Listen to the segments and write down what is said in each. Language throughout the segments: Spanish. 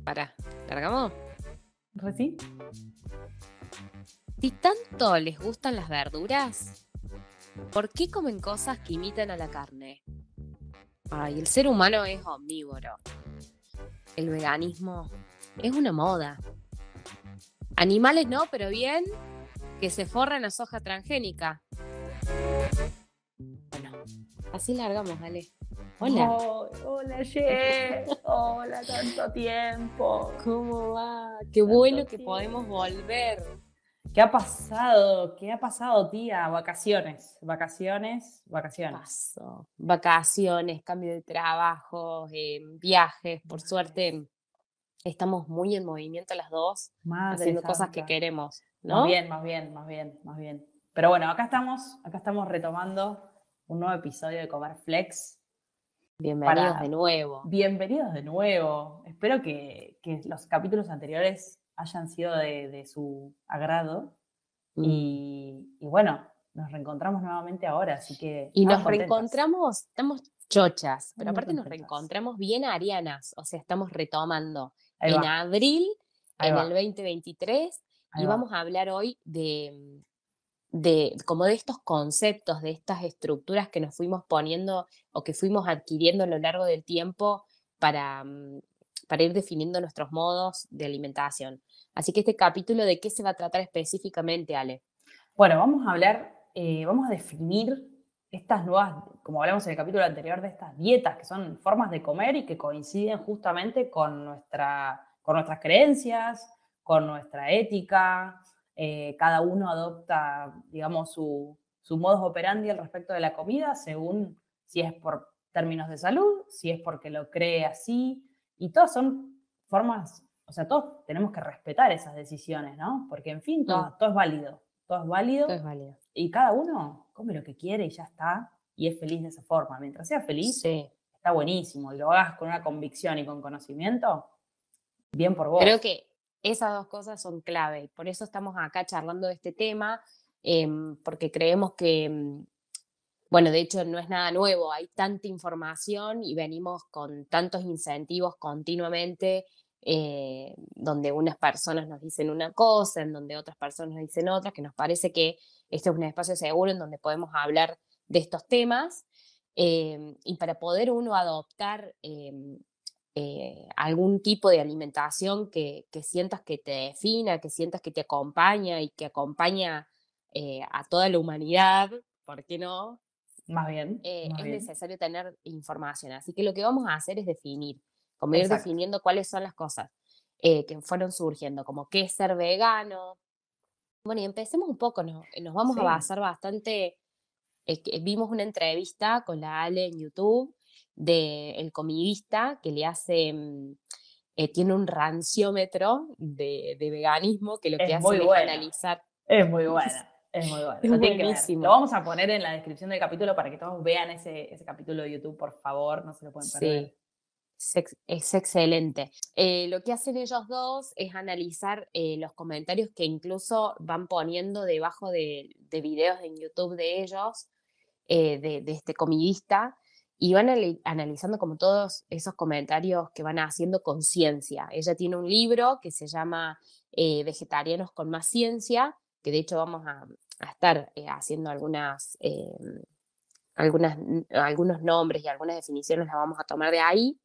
Pará, ¿largamos? ¿Reci? Si tanto les gustan las verduras, ¿por qué comen cosas que imitan a la carne? Ay, el ser humano es omnívoro. El veganismo es una moda. Animales no, pero bien que se forran a soja transgénica. Bueno, así largamos, dale. Hola. Oh, hola, Ye. Hola, tanto tiempo. ¿Cómo va? Qué Tanto bueno que tiempo. podemos volver. ¿Qué ha pasado? ¿Qué ha pasado, tía? Vacaciones. Vacaciones. Paso. Vacaciones, cambio de trabajo, viajes. Por suerte, estamos muy en movimiento las dos, Madre haciendo cosas que santa. queremos, Más ¿no? bien. Pero bueno, acá estamos retomando un nuevo episodio de Comer Flex. Bienvenidos de nuevo. Bienvenidos de nuevo. Espero que los capítulos anteriores hayan sido de su agrado. Y bueno, nos reencontramos nuevamente ahora, así que Y estamos nos contentas. reencontramos, estamos chochas, pero Muy aparte nos contentas. reencontramos bien arianas, o sea, estamos retomando Ahí en va, abril, ahí en va, el 2023, ahí y va. vamos a hablar hoy de como de estos conceptos, de estas estructuras que nos fuimos poniendo o que fuimos adquiriendo a lo largo del tiempo para, para ir definiendo nuestros modos de alimentación. Así que este capítulo, ¿de qué se va a tratar específicamente, Ale? Bueno, vamos a definir estas nuevas, como hablamos en el capítulo anterior, de estas dietas, que son formas de comer y que coinciden justamente con nuestras creencias, con nuestra ética. Cada uno adopta, digamos, su modus operandi al respecto de la comida, según si es por términos de salud, si es porque lo cree así, y todas son formas, o sea, todos tenemos que respetar esas decisiones, ¿no? Porque, en fin, todo es válido. Todo es válido Todo es válido. y cada uno come lo que quiere y ya está, y es feliz de esa forma. Mientras sea feliz, Sí. está buenísimo, y lo hagas con una convicción y con conocimiento, bien por Creo vos. que esas dos cosas son clave y por eso estamos acá charlando de este tema, porque creemos que, bueno, de hecho no es nada nuevo, hay tanta información y venimos con tantos incentivos continuamente, donde unas personas nos dicen una cosa, en donde otras personas nos dicen otra, que nos parece que este es un espacio seguro en donde podemos hablar de estos temas, y para poder uno adoptar algún tipo de alimentación que sientas que te defina, que sientas que te acompaña y que acompaña a toda la humanidad, ¿por qué no? Más bien, más Es bien. necesario tener información. Así que lo que vamos a hacer es definir, como ir Exacto. definiendo cuáles son las cosas que fueron surgiendo, como qué es ser vegano. Bueno, y empecemos un poco, nos vamos a Sí, basar bastante. Vimos una entrevista con la Ale en YouTube de El Comidista que le hace, tiene un ranciómetro de veganismo que lo que es muy hacen es bueno. analizar. Es muy bueno. Es muy bueno. Es Lo tienen que ver. Lo buenísimo. vamos a poner en la descripción del capítulo para que todos vean ese capítulo de YouTube, por favor, no se lo pueden perder. Sí, es excelente. Lo que hacen ellos dos es analizar los comentarios que incluso van poniendo debajo de videos en YouTube de ellos, de este comidista, y van analizando como todos esos comentarios que van haciendo con ciencia. Ella tiene un libro que se llama Vegetarianos con más ciencia, que de hecho vamos a estar haciendo algunos nombres y algunas definiciones las vamos a tomar de ahí,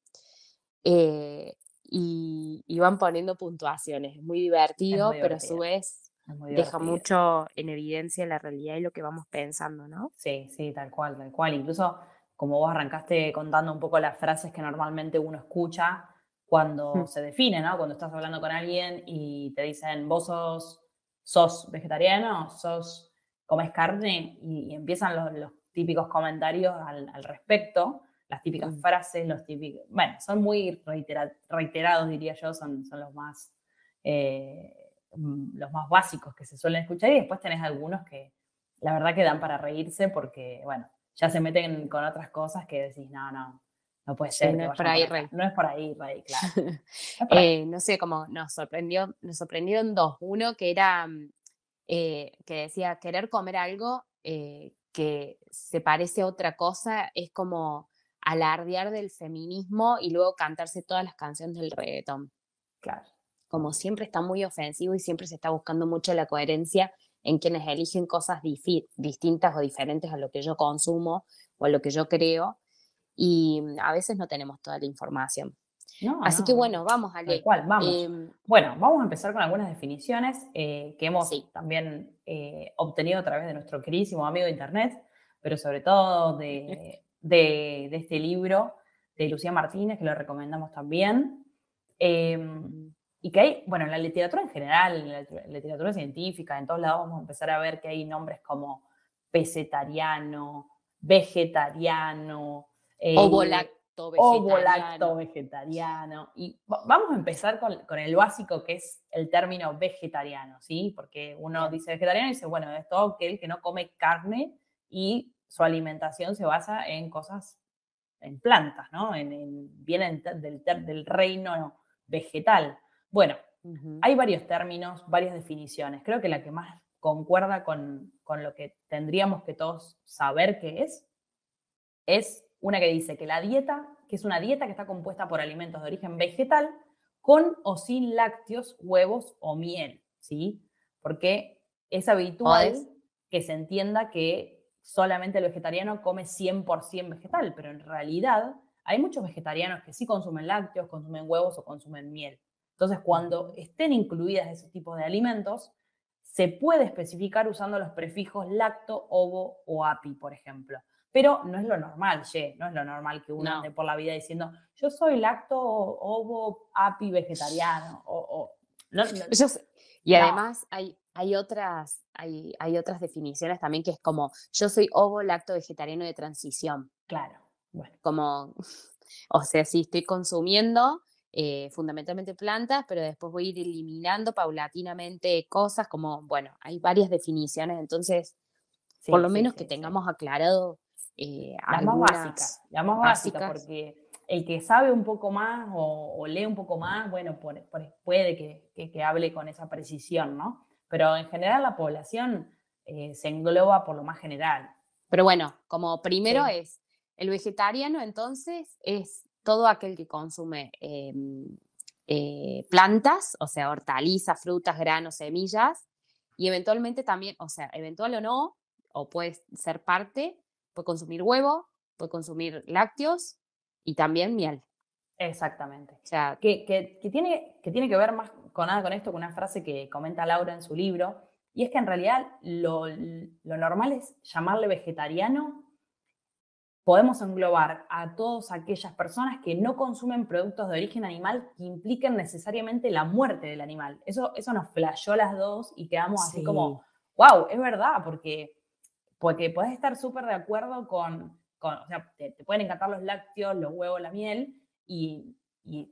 y van poniendo puntuaciones. Es muy Es muy divertido, pero a su divertido. vez Es muy deja divertido. mucho en evidencia la realidad y lo que vamos pensando, ¿no? Sí, sí, tal cual, tal cual. Incluso como vos arrancaste contando un poco las frases que normalmente uno escucha cuando Mm. se define, ¿no? Cuando estás hablando con alguien y te dicen, vos sos vegetariano, comés carne, y empiezan los típicos comentarios al respecto, las típicas Mm. frases, los típicos, bueno, son muy reiterados, diría yo, son los más básicos que se suelen escuchar, y después tenés algunos que la verdad que dan para reírse porque, bueno, ya se meten con otras cosas que decís, no puede Sí, ser no que es por vayan por ahí, acá. Rey. No es por ahí, Rey, claro. No es por ahí. No sé, como nos sorprendieron dos. Uno que era, que decía querer comer algo que se parece a otra cosa, es como alardear del feminismo y luego cantarse todas las canciones del reggaetón. Claro. Como siempre está muy ofensivo y siempre se está buscando mucho la coherencia en quienes eligen cosas distintas o diferentes a lo que yo consumo o a lo que yo creo, y a veces no tenemos toda la información. No, Así que no, bueno, no. vamos, Tal Ale. cual, vamos. Bueno, vamos a empezar con algunas definiciones que hemos Sí. también obtenido a través de nuestro queridísimo amigo de Internet, pero sobre todo de este libro de Lucía Martínez, que lo recomendamos también. Y que hay, bueno, en la literatura en general, en la literatura científica, en todos lados vamos a empezar a ver que hay nombres como pesetariano, vegetariano, Ovo-lacto ovo-lacto vegetariano. vegetariano. Y vamos a empezar con el básico, que es el término vegetariano, ¿sí? Porque uno Bien. dice vegetariano y dice, bueno, es todo aquel que no come carne y su alimentación se basa en cosas, en plantas, ¿no? Vienen del reino vegetal. Bueno, Ujú. hay varios términos, varias definiciones. Creo que la que más concuerda con lo que tendríamos que todos saber qué es una que dice que la dieta, que es una dieta que está compuesta por alimentos de origen vegetal, con o sin lácteos, huevos o miel, ¿sí? Porque es habitual Podés. que se entienda que solamente el vegetariano come 100% vegetal, pero en realidad hay muchos vegetarianos que sí consumen lácteos, consumen huevos o consumen miel. Entonces, cuando estén incluidas ese tipo de alimentos, se puede especificar usando los prefijos lacto, ovo o api, por ejemplo. Pero no es lo normal, no es lo normal que uno ande No. por la vida diciendo, yo soy lacto, ovo, api, vegetariano, no, no, Y no, además hay otras definiciones también que es como, yo soy ovo-lacto vegetariano de transición. claro, bueno, Como, o sea, sí estoy consumiendo fundamentalmente plantas, pero después voy a ir eliminando paulatinamente cosas como, bueno, hay varias definiciones, entonces, por sí, lo sí, menos que sí, sí. tengamos aclarado algunas Las más básicas, básicas. porque el que sabe un poco más o lee un poco más, bueno, puede que hable con esa precisión, ¿no? Pero en general la población se engloba por lo más general. Pero bueno, como primero Sí, es, el vegetariano entonces es todo aquel que consume plantas, o sea, hortalizas, frutas, granos, semillas, y eventualmente también, o sea, eventual o no, o puede ser parte, puede consumir huevo, puede consumir lácteos y también miel. exactamente. O sea, Que tiene que ver más con nada con esto, con una frase que comenta Laura en su libro, y es que en realidad lo normal es llamarle vegetariano. Podemos englobar a todas aquellas personas que no consumen productos de origen animal que impliquen necesariamente la muerte del animal. Eso nos flashó las dos y quedamos así como, sí, wow, es verdad, porque podés estar súper de acuerdo o sea, te pueden encantar los lácteos, los huevos, la miel,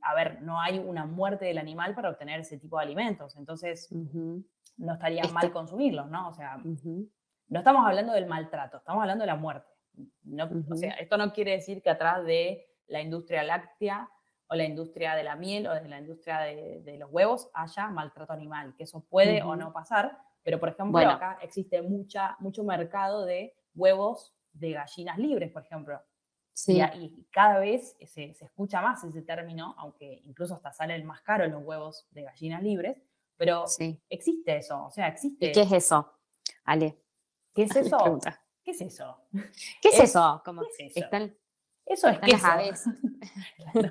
a ver, no hay una muerte del animal para obtener ese tipo de alimentos, entonces ujú, no estaría mal está, consumirlos, ¿no? O sea, ujú, no estamos hablando del maltrato, estamos hablando de la muerte. No, o sea, ujú, esto no quiere decir que atrás de la industria láctea o la industria de la miel o de la industria de los huevos haya maltrato animal, que eso puede o ujú. no pasar, pero por ejemplo Bueno, acá existe mucho mercado de huevos de gallinas libres, por ejemplo, sí, y cada vez se escucha más ese término, aunque incluso hasta salen más caros los huevos de gallinas libres, pero sí. existe eso, o sea, ¿Y qué existe. es eso? Ale, ¿Qué es le eso? pregunta. ¿Qué es eso? ¿Qué es eso? ¿Qué Como es eso? están, Eso es están las queso. aves Claro.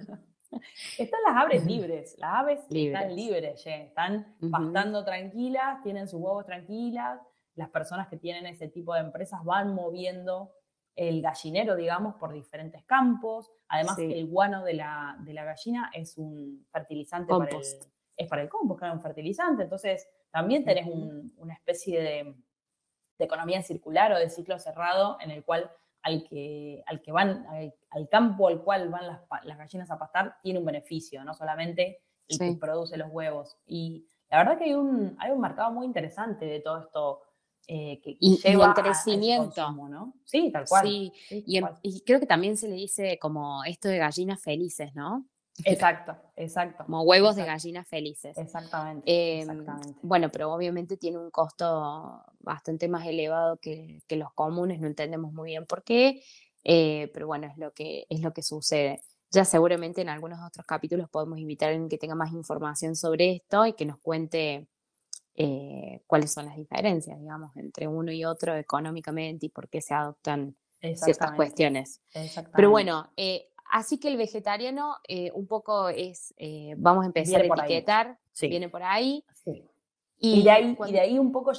Están las aves libres, las aves están libres. libres, están Ujú, pastando tranquilas, tienen sus huevos tranquilas, las personas que tienen ese tipo de empresas van moviendo el gallinero, digamos, por diferentes campos. Además, sí, el guano de la gallina es un fertilizante compost. es para el compost, claro, un fertilizante. Entonces, también tenés Ujú, una especie de economía circular o de ciclo cerrado en el cual al que van, al campo al cual van las gallinas a pastar, tiene un beneficio, no solamente el que sí. produce los huevos. Y la verdad que hay un mercado muy interesante de todo esto que Y lleva en a ese crecimiento, consumo, ¿no? Sí, tal cual. sí. Sí, tal cual. Y creo que también se le dice como esto de gallinas felices, ¿no? Exacto, exacto, como huevos de exacto, gallinas felices. exactamente, exactamente. Bueno, pero obviamente tiene un costo bastante más elevado que los comunes, no entendemos muy bien por qué, pero bueno, es lo que sucede. Ya seguramente en algunos otros capítulos podemos invitar a alguien que tenga más información sobre esto y que nos cuente cuáles son las diferencias, digamos, entre uno y otro económicamente y por qué se adoptan ciertas Exactamente, cuestiones. Pero exactamente. bueno, así que el vegetariano un poco es, vamos a empezar Viene a por ahí. etiquetar, Sí, viene por ahí. sí. Y Y de cuando... ahí un poco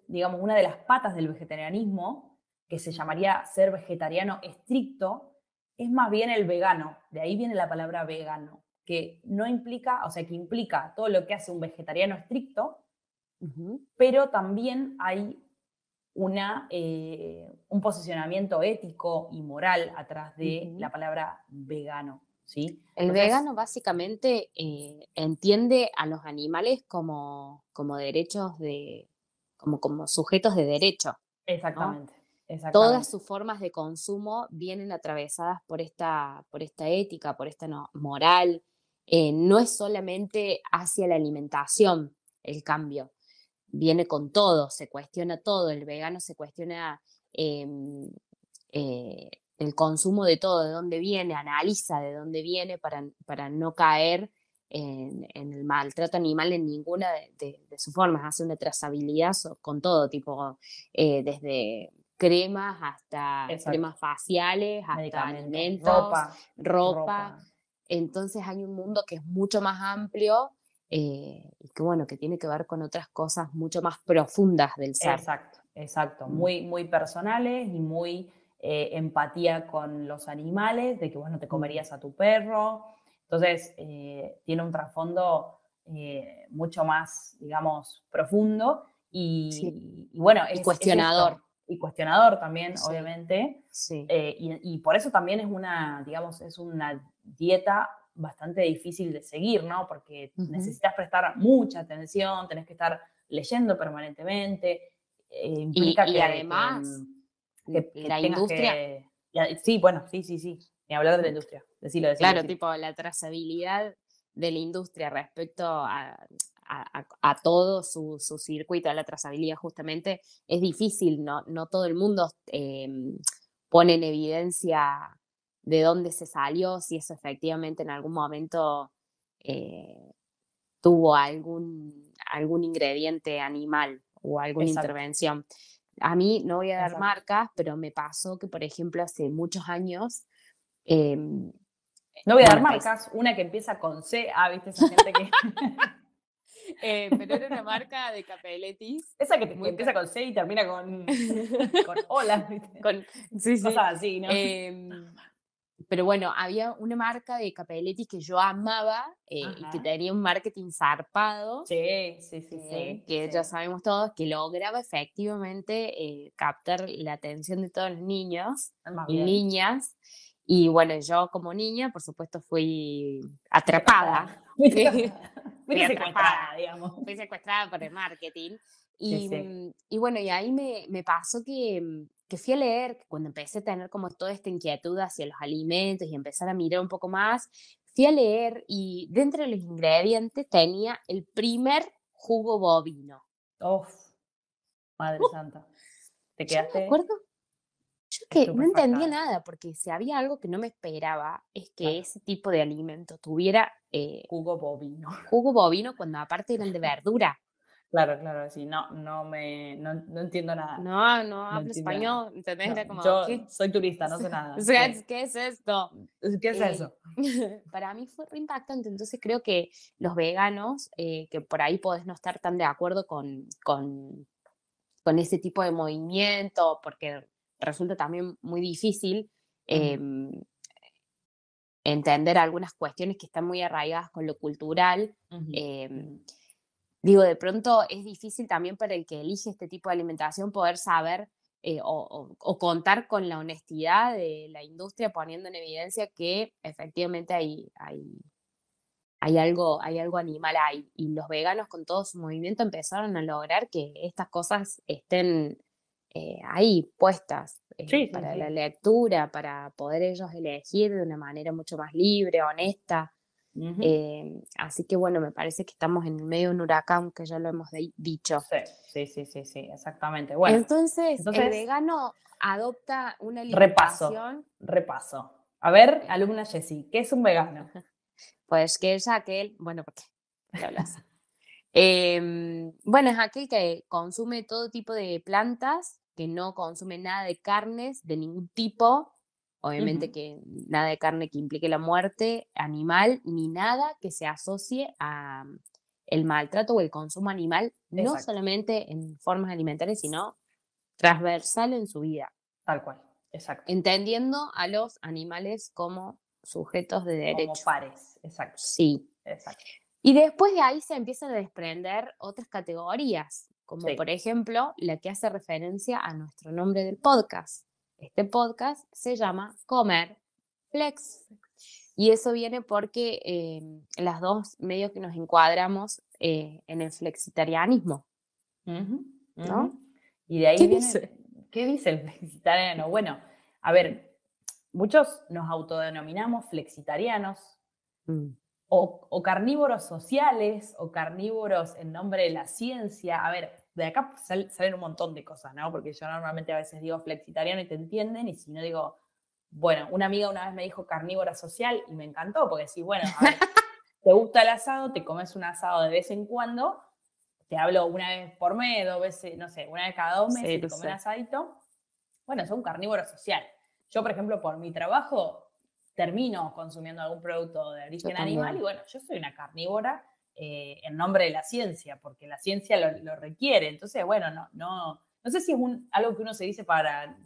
digamos, una de las patas del vegetarianismo, que se Ujú, llamaría ser vegetariano estricto, es más bien el vegano. De ahí viene la palabra vegano, que no implica, o sea, que implica todo lo que hace un vegetariano estricto, ujú, pero también hay un posicionamiento ético y moral atrás de ujú. la palabra vegano, ¿sí? El Entonces, vegano básicamente entiende a los animales como derechos como sujetos de derecho, ¿no? exactamente, Todas exactamente, sus formas de consumo vienen atravesadas por esta ética, por esta moral. No es solamente hacia la alimentación el cambio, viene con todo, se cuestiona todo. El vegano se cuestiona em, el consumo de todo, de dónde viene, analiza de dónde viene para no caer en el maltrato animal en ninguna de sus formas. Hace una trazabilidad con todo, tipo, desde cremas hasta exacto. cremas faciales, hasta Medicamentos, alimentos, ropa, ropa. ropa. Entonces hay un mundo que es mucho más amplio y que bueno, que tiene que ver con otras cosas mucho más profundas del ser. Exacto, exacto. Mm, Muy, muy personales y muy empatía con los animales, de que vos no te mm, comerías a tu perro. Entonces, tiene un trasfondo mucho más, digamos, profundo sí, y bueno, y es esto. cuestionador. Y cuestionador también, Sí, obviamente. sí. Y por eso también es digamos, es una dieta bastante difícil de seguir, ¿no? Porque Ujú. necesitas prestar mucha atención, tenés que estar leyendo permanentemente, implica Y además, que la tengas industria, que... Sí, bueno, sí, sí, sí. Ni hablar de la mm, industria. Decilo, decilo, claro, decilo. tipo la trazabilidad de la industria respecto a todo su circuito, a la trazabilidad justamente, es difícil, ¿no? No todo el mundo pone en evidencia de dónde se salió, si eso efectivamente en algún momento eh, tuvo algún ingrediente animal o alguna Exacto, intervención. A mí, no voy a dar exacto. marcas, pero me pasó que, por ejemplo, hace muchos años, em, No voy a dar bueno, marcas, una que empieza con C, viste esa gente que... pero era una marca de Capelletis esa que muy... empieza con C y termina con hola, ¿viste? con, sí, sí. Cosas así, ¿no? Pero bueno, había una marca de Capelletis que yo amaba y que Ajá. tenía un marketing zarpado, Sí, sí, sí, sí, que ya sí. sabemos todos que lograba efectivamente captar la atención de todos los niños Más y bien. niñas. Y bueno, yo como niña, por supuesto, fui Fuiste atrapada, captada. Fuiste fui captada. Fuiste secuestrada, atrapada, digamos. fui secuestrada por el marketing. Sí, sí. Y bueno, y ahí me pasó que fui a leer, que cuando empecé a tener como toda esta inquietud hacia los alimentos y empezar a mirar un poco más, fui a leer y dentro de los ingredientes tenía el primer jugo bovino. Uf, Madre Santa. Te Yo me quedaste acuerdo, yo que no entendía estupefactada. nada, porque si había algo que no me esperaba, es que Claro. ese tipo de alimento tuviera Jugo bovino. jugo bovino cuando aparte eran de verdura. Claro, claro, sí. No, no entiendo nada. No, no No hablo entiendo nada. español, ¿entendés? No, Era como, yo ¿qué? soy turista, no sé nada. ¿Qué? ¿Qué es esto? ¿Qué es Eh, eso? para mí fue re impactante, entonces creo que los veganos, que por ahí podés no estar tan de acuerdo con ese tipo de movimiento, porque resulta también muy difícil Ujú, em, entender algunas cuestiones que están muy arraigadas con lo cultural. ujú, em, ujú, Digo, de pronto es difícil también para el que elige este tipo de alimentación poder saber o contar con la honestidad de la industria poniendo en evidencia que efectivamente hay algo animal ahí. Y los veganos con todo su movimiento empezaron a lograr que estas cosas estén ahí puestas. Sí, sí, para la sí. lectura, para poder ellos elegir de una manera mucho más libre, honesta. Ujú. Así que bueno, me parece que estamos en el medio de un huracán, que ya lo hemos dicho. Sí, sí, sí, sí, sí, exactamente. Bueno, Entonces, el entonces, vegano adopta una repaso, alimentación, repaso. A ver, eh, alumna Jessie, ¿qué es un vegano? pues que es aquel, bueno, ¿por qué hablas? Bueno, es aquel que consume todo tipo de plantas, que no consume nada de carnes de ningún tipo, obviamente Ujú. que nada de carne que implique la muerte animal, ni nada que se asocie a el maltrato o el consumo animal, no Exacto, solamente en formas alimentarias, sino transversal en su vida, tal cual, exacto. entendiendo a los animales como sujetos de Como derecho. pares, exacto, Sí. exacto. Y después de ahí se empiezan a desprender otras categorías, como por Sí. ejemplo la que hace referencia a nuestro nombre del podcast. Este podcast se llama Comer Flex. Y eso viene porque las dos medios que nos encuadramos en el flexitarianismo, Ujú, ¿no? ujú. Y de ahí ¿Qué viene, dice? ¿qué dice el flexitariano? Bueno, a ver, muchos nos autodenominamos flexitarianos Mm, o carnívoros sociales o carnívoros en nombre de la ciencia. A ver, de acá salen un montón de cosas, ¿no? Porque yo normalmente a veces digo flexitariano y te entienden, y si no digo, bueno, una amiga una vez me dijo carnívora social y me encantó, porque sí, bueno, a ver, te gusta el asado, te comes un asado de vez en cuando, te hablo una vez por mes, dos veces, no sé, una vez cada 2 meses sí, te lo comes un sé. asadito. Bueno, soy un carnívoro social. Yo, por ejemplo, por mi trabajo, termino consumiendo algún producto de Yo origen animal y también. bueno, yo soy una carnívora en nombre de la ciencia, porque la ciencia lo requiere. Entonces, bueno, no sé si es algo que uno se dice para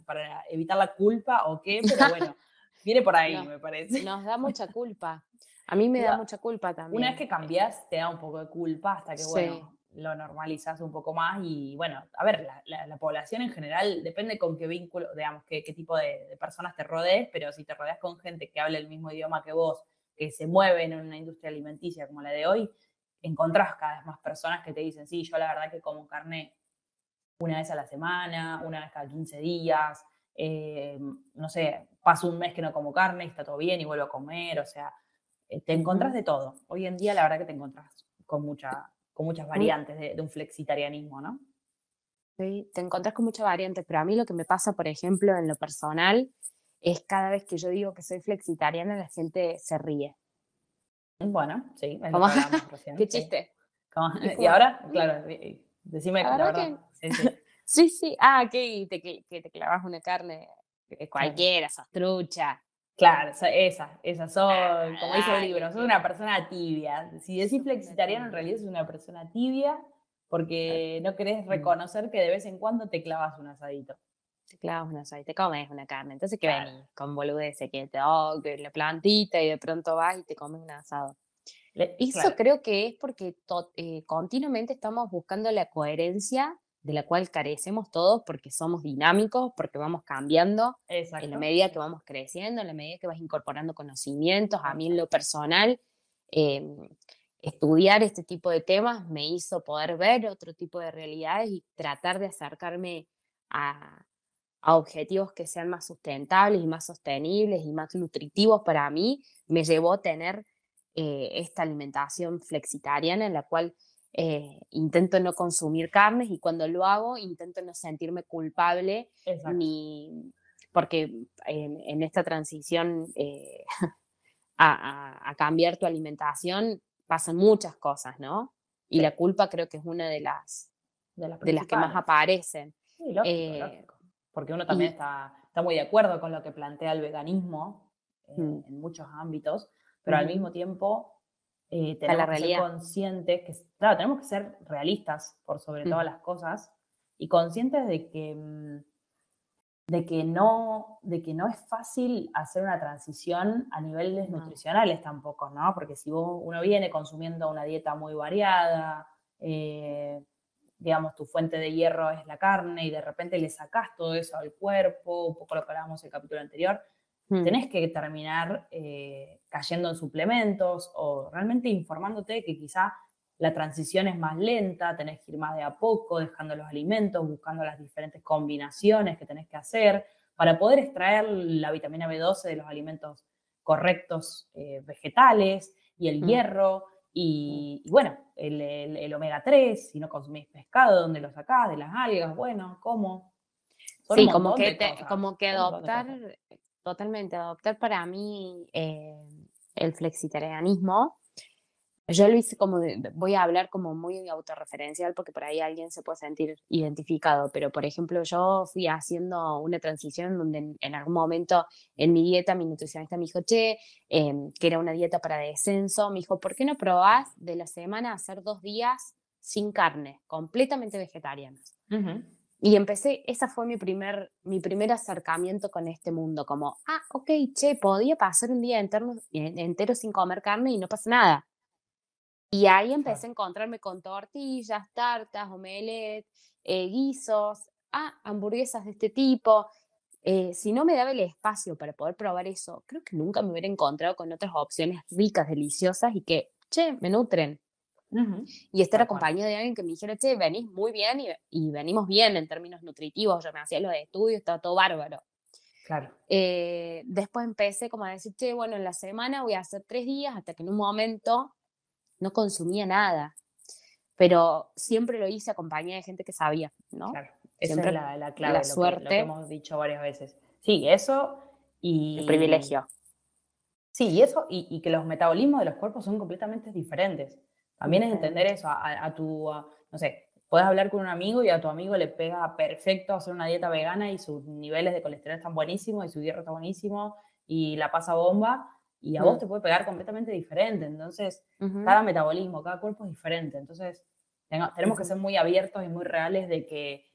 evitar la culpa o qué, pero bueno, viene por ahí, No, me parece. nos da mucha culpa. A mí me da Digo, mucha culpa una vez también. que cambias, te da un poco de culpa hasta que, Sí, bueno, lo normalizas un poco más y, bueno, a ver, la población en general depende con qué vínculo, digamos, qué tipo de personas te rodees, pero si te rodeas con gente que habla el mismo idioma que vos, que se mueve en una industria alimenticia como la de hoy, encontrás cada vez más personas que te dicen, sí, yo la verdad que como carne una vez a la semana, una vez cada 15 días, no sé, paso un mes que no como carne y está todo bien y vuelvo a comer, o sea, te encontrás ujú. de todo. Hoy en día la verdad que te encontrás con muchas Mm, variantes de un flexitarianismo, ¿no? sí, te encontrás con muchas variantes, pero a mí lo que me pasa, por ejemplo, en lo personal, es cada vez que yo digo que soy flexitariana, la gente se ríe. Bueno, sí, es lo Como, que hablábamos qué recién, sí. chiste. Y es Y como, ahora, "Mm, claro, decime la la verdad verdad, que sí, sí, sí, sí, ah, que te clavas una carne claro. cualquiera, sos trucha. Claro, esas son, como dice el libro, Dale, sos una persona tibia. Si decís sos una flexitariano, en tibia. realidad sos una persona tibia Claro. porque no querés Mm. reconocer que de vez en cuando te clavas un asadito. Te clavas una sola y te comes una carne. Entonces, ¿qué Claro. venís? Con boludeces, que la plantita y de pronto vas y te comes un asado. Eso Claro, creo que es porque continuamente estamos buscando la coherencia de la cual carecemos todos porque somos dinámicos, porque vamos cambiando en la exacto, medida que exacto. vamos creciendo, en la medida que vas incorporando conocimientos. A mí en lo Exacto. personal, em, estudiar este tipo de temas me hizo poder ver otro tipo de realidades y tratar de acercarme a, a objetivos que sean más sustentables y más sostenibles y más nutritivos para mí, me llevó a tener esta alimentación flexitariana en la cual intento no consumir carnes y cuando lo hago intento no sentirme culpable Exacto. ni porque en esta transición a cambiar tu alimentación pasan muchas cosas, ¿no? Y la Sí, culpa creo que es una de las de las que más principales. aparecen. Sí, lógico, Eh, lógico. Porque uno también y está muy de acuerdo con lo que plantea el veganismo mm, en muchos ámbitos, pero al ujú, mismo tiempo está la tenemos que ser realidad. conscientes que, claro, tenemos que ser realistas por sobre todas Mm, las cosas y conscientes de que no es fácil hacer una transición a niveles no, nutricionales tampoco, ¿no? Porque si uno viene consumiendo una dieta muy variada, eh, digamos, tu fuente de hierro es la carne y de repente le sacás todo eso al cuerpo, un poco lo que hablábamos en el capítulo anterior, mm, tenés que terminar cayendo en suplementos o realmente informándote de que quizá la transición es más lenta, tenés que ir más de a poco, dejando los alimentos, buscando las diferentes combinaciones que tenés que hacer, para poder extraer la vitamina B12 de los alimentos correctos vegetales y el hierro y bueno, el omega 3 si no consumís pescado, ¿dónde lo sacás? De las algas, bueno, ¿cómo? Son un Sí, montón de cosas. como que Son un montón de adoptar, cosas. totalmente, adoptar para mí el flexitarianismo. Yo lo hice como voy a hablar como muy autorreferencial porque por ahí alguien se puede sentir identificado, pero por ejemplo yo fui haciendo una transición donde en algún momento en mi dieta mi nutricionista me dijo, che, que era una dieta para descenso, me dijo, ¿por qué no probás de la semana hacer 2 días sin carne, completamente vegetarianos? Ujú. Y empecé, esa fue mi primer acercamiento con este mundo, como, ok, che, podía pasar un día entero sin comer carne y no pasa nada. Y ahí Claro. empecé a encontrarme con tortillas, tartas, omelette, guisos, hamburguesas de este tipo. Si no me daba el espacio para poder probar eso, creo que nunca me hubiera encontrado con otras opciones ricas, deliciosas y que, che, me nutren. Ujú. Y estar Tal cual. acompañado de alguien que me dijera, che, venís muy bien y venimos bien en términos nutritivos. Yo me hacía los estudios, estaba todo bárbaro. Claro. Después empecé como a decir, che, bueno, en la semana voy a hacer 3 días hasta que en un momento no consumía nada, pero siempre lo hice acompañada de gente que sabía, ¿no? Claro, esa es Siempre la la clave, lo que suerte, hemos dicho varias veces. Sí, eso el y privilegio. sí, y eso y que los metabolismos de los cuerpos son completamente diferentes. También es entender Diferente. eso, no sé, puedes hablar con un amigo y a tu amigo le pega perfecto hacer una dieta vegana y sus niveles de colesterol están buenísimos y su hierro está buenísimo y la pasa bomba y a vos Mm, te puede pegar completamente diferente. Entonces, ujú, cada metabolismo, cada cuerpo es diferente. Entonces, tenemos que ujú, ser muy abiertos y muy reales de que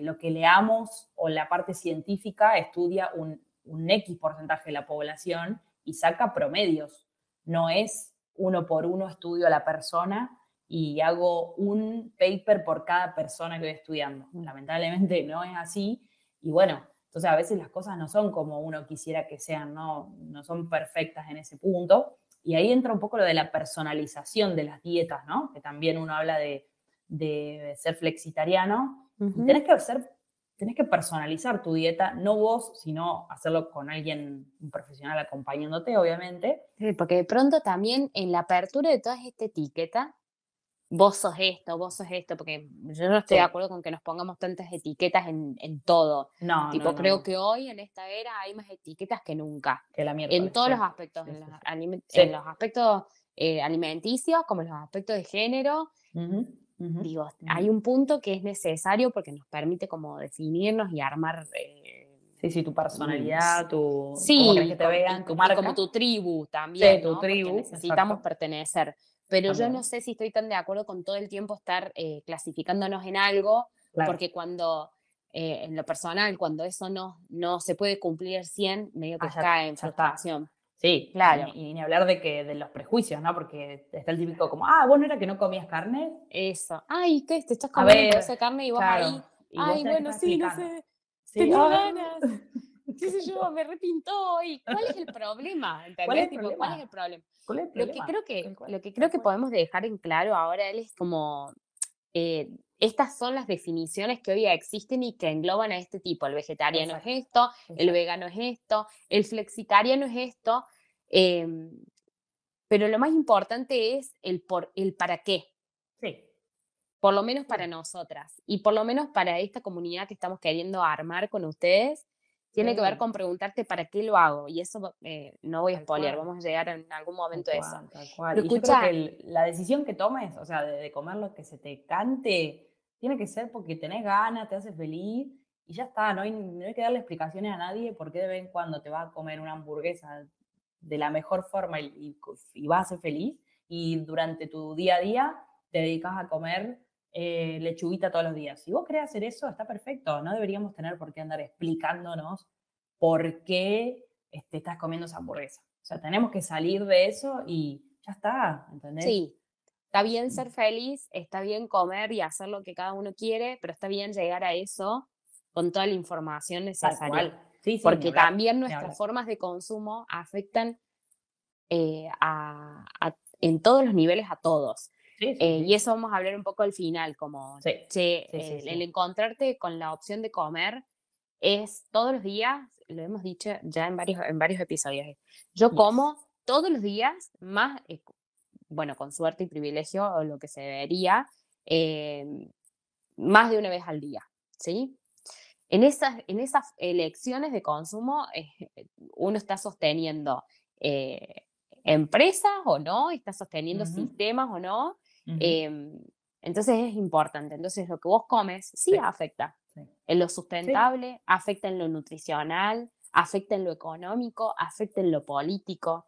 lo que leamos o la parte científica estudia un X porcentaje de la población y saca promedios. No es uno por uno estudio a la persona y hago un paper por cada persona que voy estudiando. mm. Lamentablemente no es así. Y bueno, entonces a veces las cosas no son como uno quisiera que sean, no son perfectas en ese punto. Y ahí entra un poco lo de la personalización de las dietas, ¿no? Que también uno habla de ser flexitariano y Ujú. tenés que personalizar tu dieta, no vos, sino hacerlo con alguien, un profesional acompañándote, obviamente. Sí, porque de pronto también en la apertura de toda esta etiqueta, vos sos esto, porque yo no estoy de Sí. acuerdo con que nos pongamos tantas etiquetas en todo. No, no, Tipo, no, creo no. que hoy en esta era hay más etiquetas que nunca, Que la en miércoles, todos sí. los aspectos, Sí, sí, sí. en Sí. los aspectos alimenticios, como en los aspectos de género. Ujú, ujú, Digo, ujú. hay un punto que es necesario porque nos permite como definirnos y armar, Sí, sí, tu s- personalidad, cómo querés sí, que te vean, tu y como marca. tu tribu Sí, también, tu ¿no? Porque tribu, necesitamos exacto. pertenecer. Pero yo no También. sé si estoy tan de acuerdo con todo el tiempo estar clasificándonos en algo, Claro. porque cuando, en lo personal, cuando eso no se puede cumplir 100 medio que Ya, cae en ya está. frustración. Sí, Claro, y ni hablar de los prejuicios, ¿no? Porque está el típico como, vos no era que no comías carne. eso. Ay, ¿qué? Te estás A comiendo un pedazo ver, de carne y vos claro. ahí. Y vos Ay, tenés que bueno, estar sí, no explicando. sé. Sí, Tenía ganas. Qué sé yo, claro. me repintó. ¿Y cuál es el problema? ¿Cuál es ¿Entendés? el Tipo, ¿cuál es el problema? problema? ¿Cuál es el problema? Tal cual, Lo que creo tal que cual. podemos dejar en claro ahora él es como eh, estas son las definiciones que hoy existen y que engloban a este tipo. El vegetariano es Exacto, esto, el exacto. vegano es esto, el flexitariano es esto. em, pero lo más importante es el para qué, Sí, por lo menos para sí, nosotras y por lo menos para esta comunidad que estamos queriendo armar con ustedes. Tiene que ver sí, con preguntarte para qué lo hago. Y eso no voy a tal spoilear, cual, vamos a llegar en algún tal momento a eso. cual, tal cual. Pero Y yo creo que escucha, la decisión que tomes, o sea, de comer lo que se te cante, tiene que ser porque tenés ganas, te hace feliz y ya está. No hay que darle explicaciones a nadie por qué de vez en cuando te vas a comer una hamburguesa de la mejor forma y vas a ser feliz y durante tu día a día te dedicas a comer lechuguita todos los días. Si vos querés hacer eso, está perfecto. No deberíamos tener por qué andar explicándonos por qué estás comiendo esa hamburguesa. O sea, tenemos que salir de eso y ya está, ¿entendés? sí, está bien ser feliz, está bien comer y hacer lo que cada uno quiere, pero está bien llegar a eso con toda la información Tal necesaria, cual. Sí, sí, ni porque hablar, también ni nuestras hablar. formas de consumo afectan en todos los niveles a todos. Sí, sí, Y sí. eso vamos a hablar un poco al final, como, Sí, che, sí, sí, el sí. encontrarte con la opción de comer es todos los días, lo hemos dicho ya en varios episodios, yo Yes. como todos los días más, bueno, con suerte y privilegio, o lo que se debería, em, más de una vez al día, ¿sí? En esas elecciones de consumo, uno está sosteniendo eh, empresas o no, está sosteniendo Ujú, sistemas o no. ujú. em, entonces es importante. Entonces lo que vos comes sí Sí, afecta sí, en lo sí, sustentable, afecta en lo nutricional, afecta en lo económico, afecta en lo político.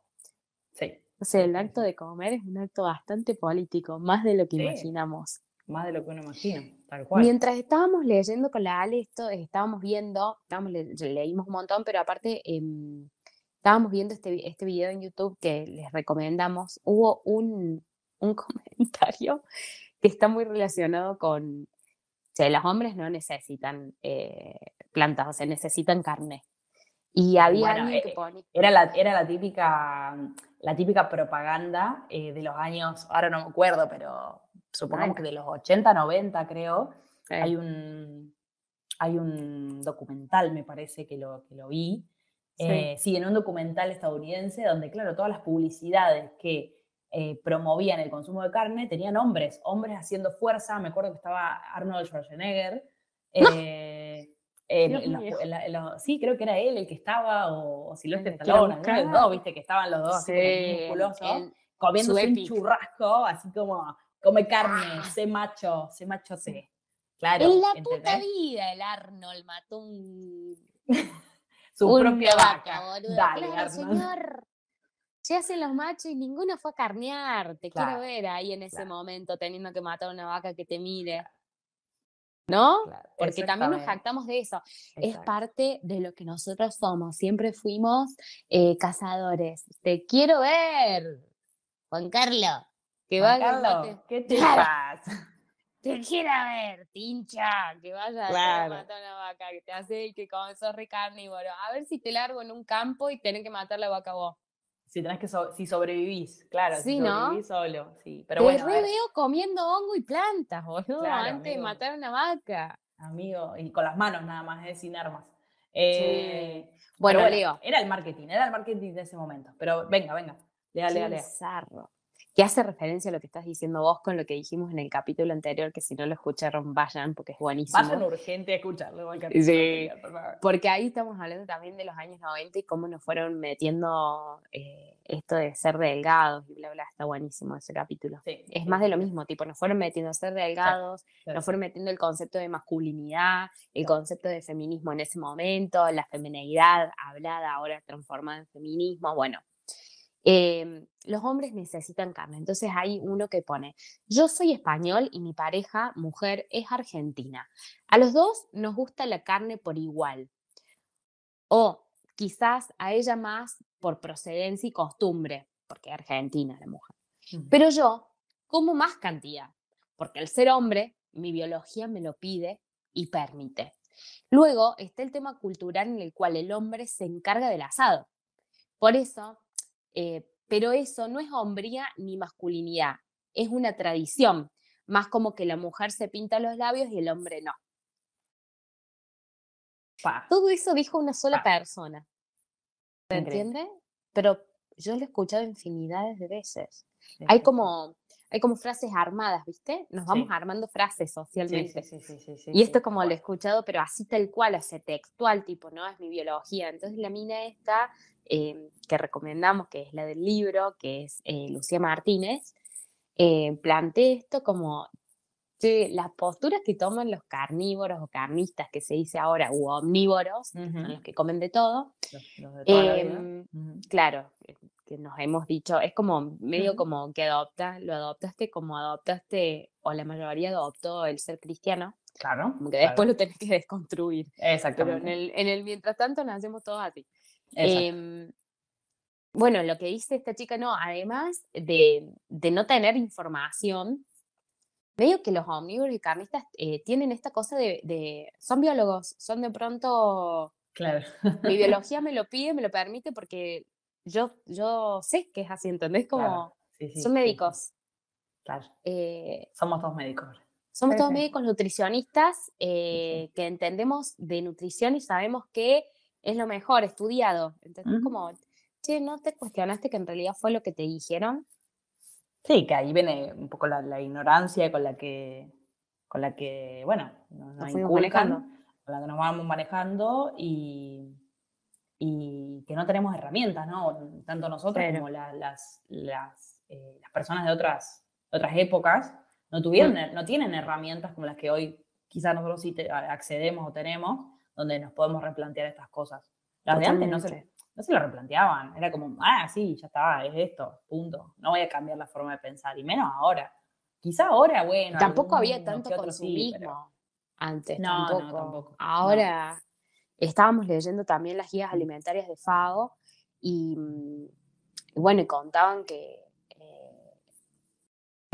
sí, O sea, sí, el sí, acto sí. de comer es un acto bastante político, más de lo que Sí, imaginamos. más de lo que uno imagina, tal cual. Mientras estábamos leyendo con la Ale esto, estábamos viendo, leímos un montón, pero aparte estábamos viendo este video en YouTube que les recomendamos. Hubo un comentario que está muy relacionado con, che, los hombres no necesitan plantas, o sea, necesitan carne. Y había Bueno, alguien que pone, era la típica propaganda de los años, ahora no me acuerdo, pero supongamos que 90. de los 80 90 creo, Sí. hay un, hay un documental, me parece que lo vi. Sí. Sí, en un documental estadounidense donde, claro, todas las publicidades que promovían el consumo de carne tenían hombres haciendo fuerza. Me acuerdo que estaba Arnold Schwarzenegger. ¡No! eh, Dios mío. sí, creo que era él el que estaba, o Ay, Silvestre la quiero Stallone, alguno de los dos, buscar. viste, que estaban los dos Sí, así como muy musculosos, su comiéndose un epic. churrasco, así como, come carne, Ah, sé sí. machote. En Claro, la puta ¿entendés? vida el Arnold mató Su una propia vaca, vaca. boludo. Dale, Claro, Arnold. señor. Se hacen los machos y ninguno fue a carnear. Te quiero Claro, ver ahí en ese claro, momento teniendo que matar a una vaca que te mire, claro, ¿no? claro. Porque también nos Exactamente, jactamos de eso. Es exacto. parte de lo que nosotros somos. Siempre fuimos cazadores. Te quiero ver, Juan Carlos. Que Juan vaya y Carlos, mate. ¿qué te Claro. pasa? Te quiero ver, tincha, que vaya después a Claro. matar una vaca, que te hace y que como sos re carnívoro. A ver si te largo en un campo y tenés que matar la vaca vos. Si tenés que si sobrevivís, claro, si Sí, ¿no? sobrevivís solo, sí. Pero Te bueno, a re ver, veo comiendo hongo y plantas, boludo, claro, antes de amigo, matar una vaca. amigo, y con las manos nada más, sin armas. Sí. Pero Bueno, bueno, Leo, era el marketing de ese momento. Pero venga, venga, lea, qué lea, lea. bizarro. Que hace referencia a lo que estás diciendo vos con lo que dijimos en el capítulo anterior, que si no lo escucharon, vayan porque es Vayan buenísimo. urgente a escucharlo al capítulo Sí, anterior, por favor. porque ahí estamos hablando también de los años 90 y cómo nos fueron metiendo esto de ser delgados y bla, bla, está buenísimo ese capítulo. Sí, Es sí, más de sí, lo sí. mismo, tipo, nos fueron metiendo a ser Sí, delgados, sí, nos sí, fueron metiendo el concepto de masculinidad, el sí. concepto de feminismo en ese momento, la femineidad hablada ahora transformada en feminismo, bueno. Los hombres necesitan carne, entonces hay uno que pone, yo soy español y mi pareja, mujer, es argentina. A los dos nos gusta la carne por igual. O quizás a ella más por procedencia y costumbre, porque es argentina la mujer. Mm. Pero yo como más cantidad, porque al ser hombre, mi biología me lo pide y permite. Luego está el tema cultural en el cual el hombre se encarga del asado. Por eso, pero eso no es hombría ni masculinidad, es una tradición, más como que la mujer se pinta los labios y el hombre no. Pa, Todo eso dijo una sola pa. persona. ¿Se Increíble. entiende? Pero yo lo he escuchado infinidades de veces. Sí, Hay sí, sí. como, hay como frases armadas, ¿viste? Nos vamos Sí, armando frases sí, sí, socialmente. sí, sí, sí, sí, Y esto sí, tal como lo he cual. escuchado, pero así tal cual, o sea, textual, tipo, ¿no? Es mi biología. Entonces la mina esta, que recomendamos, que es la del libro, que es Lucía Martínez, plantea esto como, che, las posturas que toman los carnívoros o carnistas, que se dice ahora, u omnívoros, que son Ujú. los que comen de todo. Los de toda la vida. Em, Ujú. claro, que nos hemos dicho, es como medio Ujú. como que lo adoptaste como adoptaste, o la mayoría adoptó el ser cristiano, Claro, como que después claro. lo tenés que desconstruir, pero en Exactamente. el mientras tanto nacemos todos así. Exacto. Em, bueno, lo que dice esta chica, no, además de no tener información, medio que los omnívoros y carnistas tienen esta cosa son biólogos, son de pronto Claro. mi biología me lo pide, me lo permite porque yo sé que es así, ¿entendés? Claro. Como Sí, son sí, sí, sí. médicos. Claro. Eh, Somos todos médicos. Somos Sí, todos sí. médicos nutricionistas Sí. que entendemos de nutrición y sabemos que es lo mejor, estudiado. Entonces, Ujú. como, che, ¿no te cuestionaste que en realidad fue lo que te dijeron? Sí, que ahí viene un poco la ignorancia con la que, bueno, nos Nos fuimos manejando. inculcan, con la que nos vamos manejando y que no tenemos herramientas, ¿no? Tanto nosotros Cero. como las personas de otras épocas no Mm, tuvieron, no tienen herramientas como las que hoy quizás nosotros sí accedemos o tenemos, donde nos podemos replantear estas cosas. Las de antes totalmente. no se lo replanteaban, era como, ah, sí, ya está, es esto, punto. No voy a cambiar la forma de pensar, y menos ahora. Quizá ahora, Y bueno, tampoco había alguno tanto que otro sí, pero consumismo antes, no, no, tampoco. tampoco, no. Ahora estábamos leyendo también las guías Mm. alimentarias de FAO y, y bueno, y contaban que,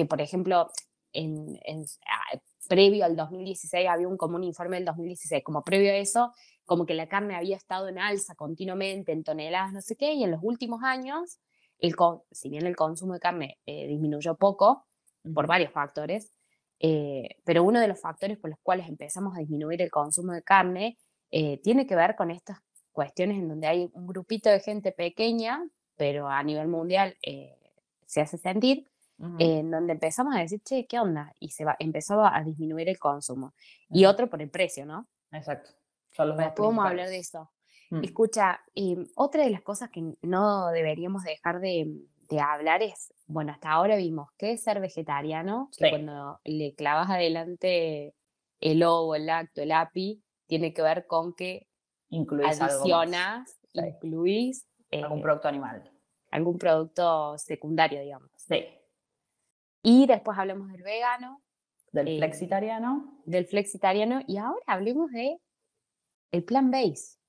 por ejemplo, previo al 2016 había como un informe del 2016, como previo a eso, como que la carne había estado en alza continuamente, en toneladas, no sé qué, y en los últimos años, si bien el consumo de carne disminuyó poco, por Ujú. varios factores, pero uno de los factores por los cuales empezamos a disminuir el consumo de carne tiene que ver con estas cuestiones en donde hay un grupito de gente pequeña, pero a nivel mundial se hace sentir, Ujú. en donde empezamos a decir, che, ¿qué onda? Y empezó a disminuir el consumo. Y Exacto, otro por el precio, ¿no? exacto. Son los Pero dos después vamos a hablar de principales. eso. Mm. Escucha, otra de las cosas que no deberíamos dejar de hablar es, bueno, hasta ahora vimos que es ser vegetariano, que Sí, cuando le clavas adelante el ovo, el lacto, el api, tiene que ver con que incluís algo más. adicionas, Sí, incluís algún producto animal. algún producto secundario, digamos. Sí, Y después hablamos del vegano, del eh, flexitariano, del flexitariano, y ahora hablemos de el plant-based,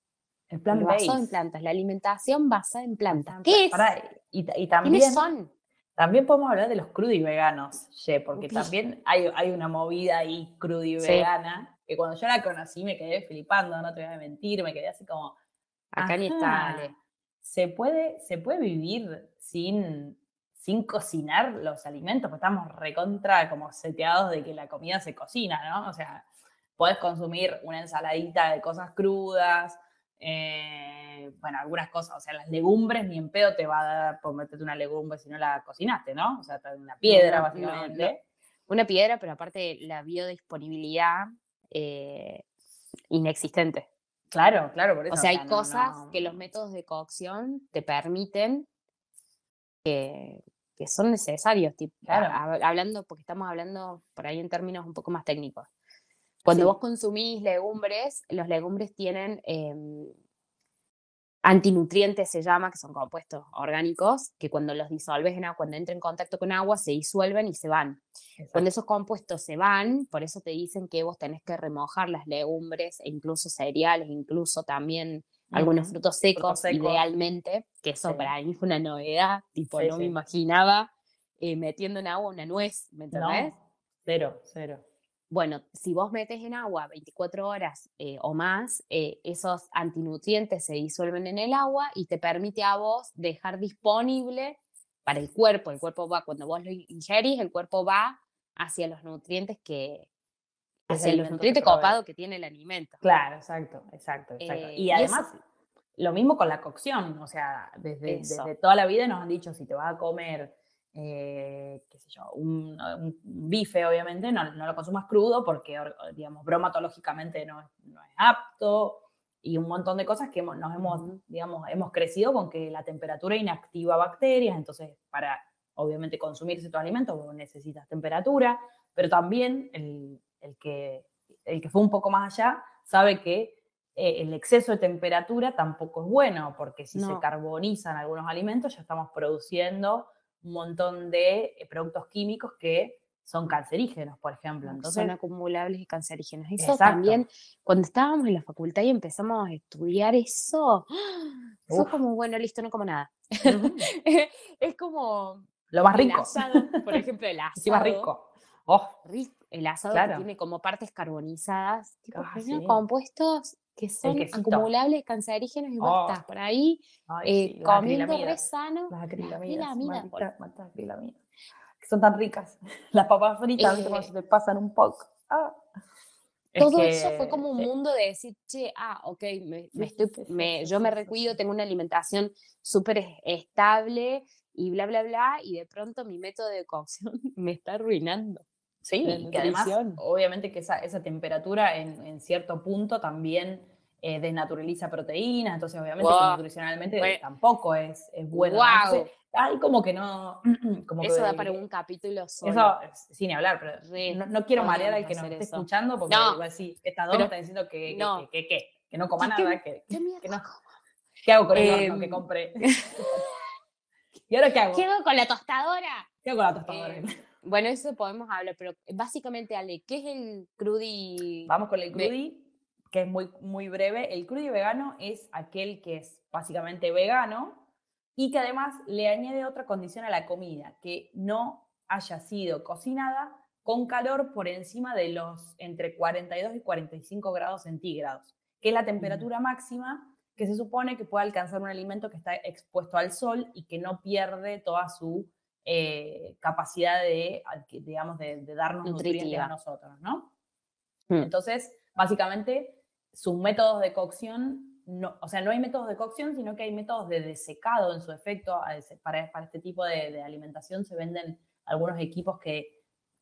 el el plant basado en based. plantas, la alimentación basada en plantas. Basado en ¿Qué es? pará, y ¿Quiénes también, son? también podemos hablar de los crudiveganos, che, porque Upi, también hay una movida ahí sí, crudivegana que cuando yo la conocí me quedé flipando, no te voy a mentir, me quedé así como, acá ni ajá, tale. se puede vivir sin cocinar los alimentos, porque estamos recontra como seteados de que la comida se cocina, ¿no? O sea, podés consumir una ensaladita de cosas crudas, bueno, algunas cosas, o sea, las legumbres ni en pedo te va a dar por meterte una legumbre si no la cocinaste, ¿no? O sea, te da una piedra, No, no, no. básicamente. Una piedra, pero aparte la biodisponibilidad eh, inexistente. Claro, claro, por O eso, o sea, sea, hay no, cosas no, que los métodos de cocción te permiten que son necesarios, claro, hablando, porque estamos hablando por ahí en términos un poco más técnicos. Cuando vos sí, consumís legumbres, los legumbres tienen antinutrientes, se llama, que son compuestos orgánicos, que cuando los disolves en agua, cuando entran en contacto con agua, se disuelven y se van. Cuando exacto. esos compuestos se van, por eso te dicen que vos tenés que remojar las legumbres, e incluso cereales, incluso también algunos Ujú. frutos Frutos secos, secos, idealmente, que sí, eso para mí fue una novedad, tipo, sí, no me sí. imaginaba metiendo en agua una nuez, ¿me entendés? No, cero, cero. Bueno, si vos metes en agua 24 horas o más, esos antinutrientes se disuelven en el agua y te permite a vos dejar disponible para el cuerpo. El cuerpo va, cuando vos lo ingerís, el cuerpo va hacia los nutrientes Ese hacia los alimento te nutrientes provee. copados que tiene el alimento. Claro, exacto, exacto, exacto. Y Y eso, además, lo mismo con la cocción, o sea, desde eso. toda la vida nos han dicho, si te vas a comer, qué sé yo, un bife, obviamente, no lo consumas crudo porque, digamos, bromatológicamente no es apto y un montón de cosas que Ujú. digamos, hemos crecido con que la temperatura inactiva bacterias, entonces para, obviamente, consumir ciertos alimentos vos necesitas temperatura, pero también el que fue un poco más allá sabe que el exceso de temperatura tampoco es bueno, porque si se No, carbonizan algunos alimentos ya estamos produciendo un montón de productos químicos que son cancerígenos, por ejemplo. no, que son Entonces, acumulables y cancerígenos. Eso exacto. también, cuando estábamos en la facultad y empezamos a estudiar eso, fue Uf. como, bueno, listo, no como nada. Ujú. Es como Lo más el rico. asado, por ejemplo, Encima rico. Oh, el asado que claro. tiene como partes carbonizadas, tipo, Ah, genera sí. compuestos que El son quesito. acumulables, cancerígenos y vos Oh, estás por ahí ay, sí. Las comiendo re acrilamidas. sano Las las acrilamidas. acrilamidas, Malditas, malditas acrilamidas. que son tan ricas. Las papas fritas, ¿viste? Cuando se te pasan un poco. Todo eso fue como un sí. mundo de decir, che, ok, Sí, yo me recuido, tengo una alimentación súper estable y bla, bla, bla, y de pronto mi método de cocción me está arruinando Sí, la y que además, nutrición. obviamente que esa temperatura en cierto punto también desnaturaliza proteínas, entonces obviamente que Wow, nutricionalmente tampoco es bueno, ¿no? Entonces, wow, ahí como que no, como eso da para que un capítulo eso, solo. sin hablar, pero Re, no quiero marear podríamos al que nos hacer esté eso. escuchando porque No, va a decir, estas dos me pero están diciendo no. que no coma nada, ¿Qué que mierda no. como? ¿Qué hago con el horno que Em, compré? ¿Y ahora qué ¿Qué hago? hago con la tostadora? ¿Qué hago con la tostadora? Bueno, eso podemos hablar, pero básicamente, Ale, ¿qué es el crudi? Vamos con el crudi, que es muy, muy breve. El crudi vegano es aquel que es básicamente vegano y que además le añade otra condición a la comida, que no haya sido cocinada con calor por encima de los entre 42 y 45 grados centígrados, que es la temperatura máxima que se supone que puede alcanzar un alimento que está expuesto al sol y que no pierde toda su capacidad de, digamos, de darnos nutrientes a Nutritiva. nosotros, ¿no? Mm. Entonces, básicamente, sus métodos de cocción, no, o sea, no hay métodos de cocción, sino que hay métodos de desecado en su efecto. Para este tipo de alimentación se venden algunos equipos que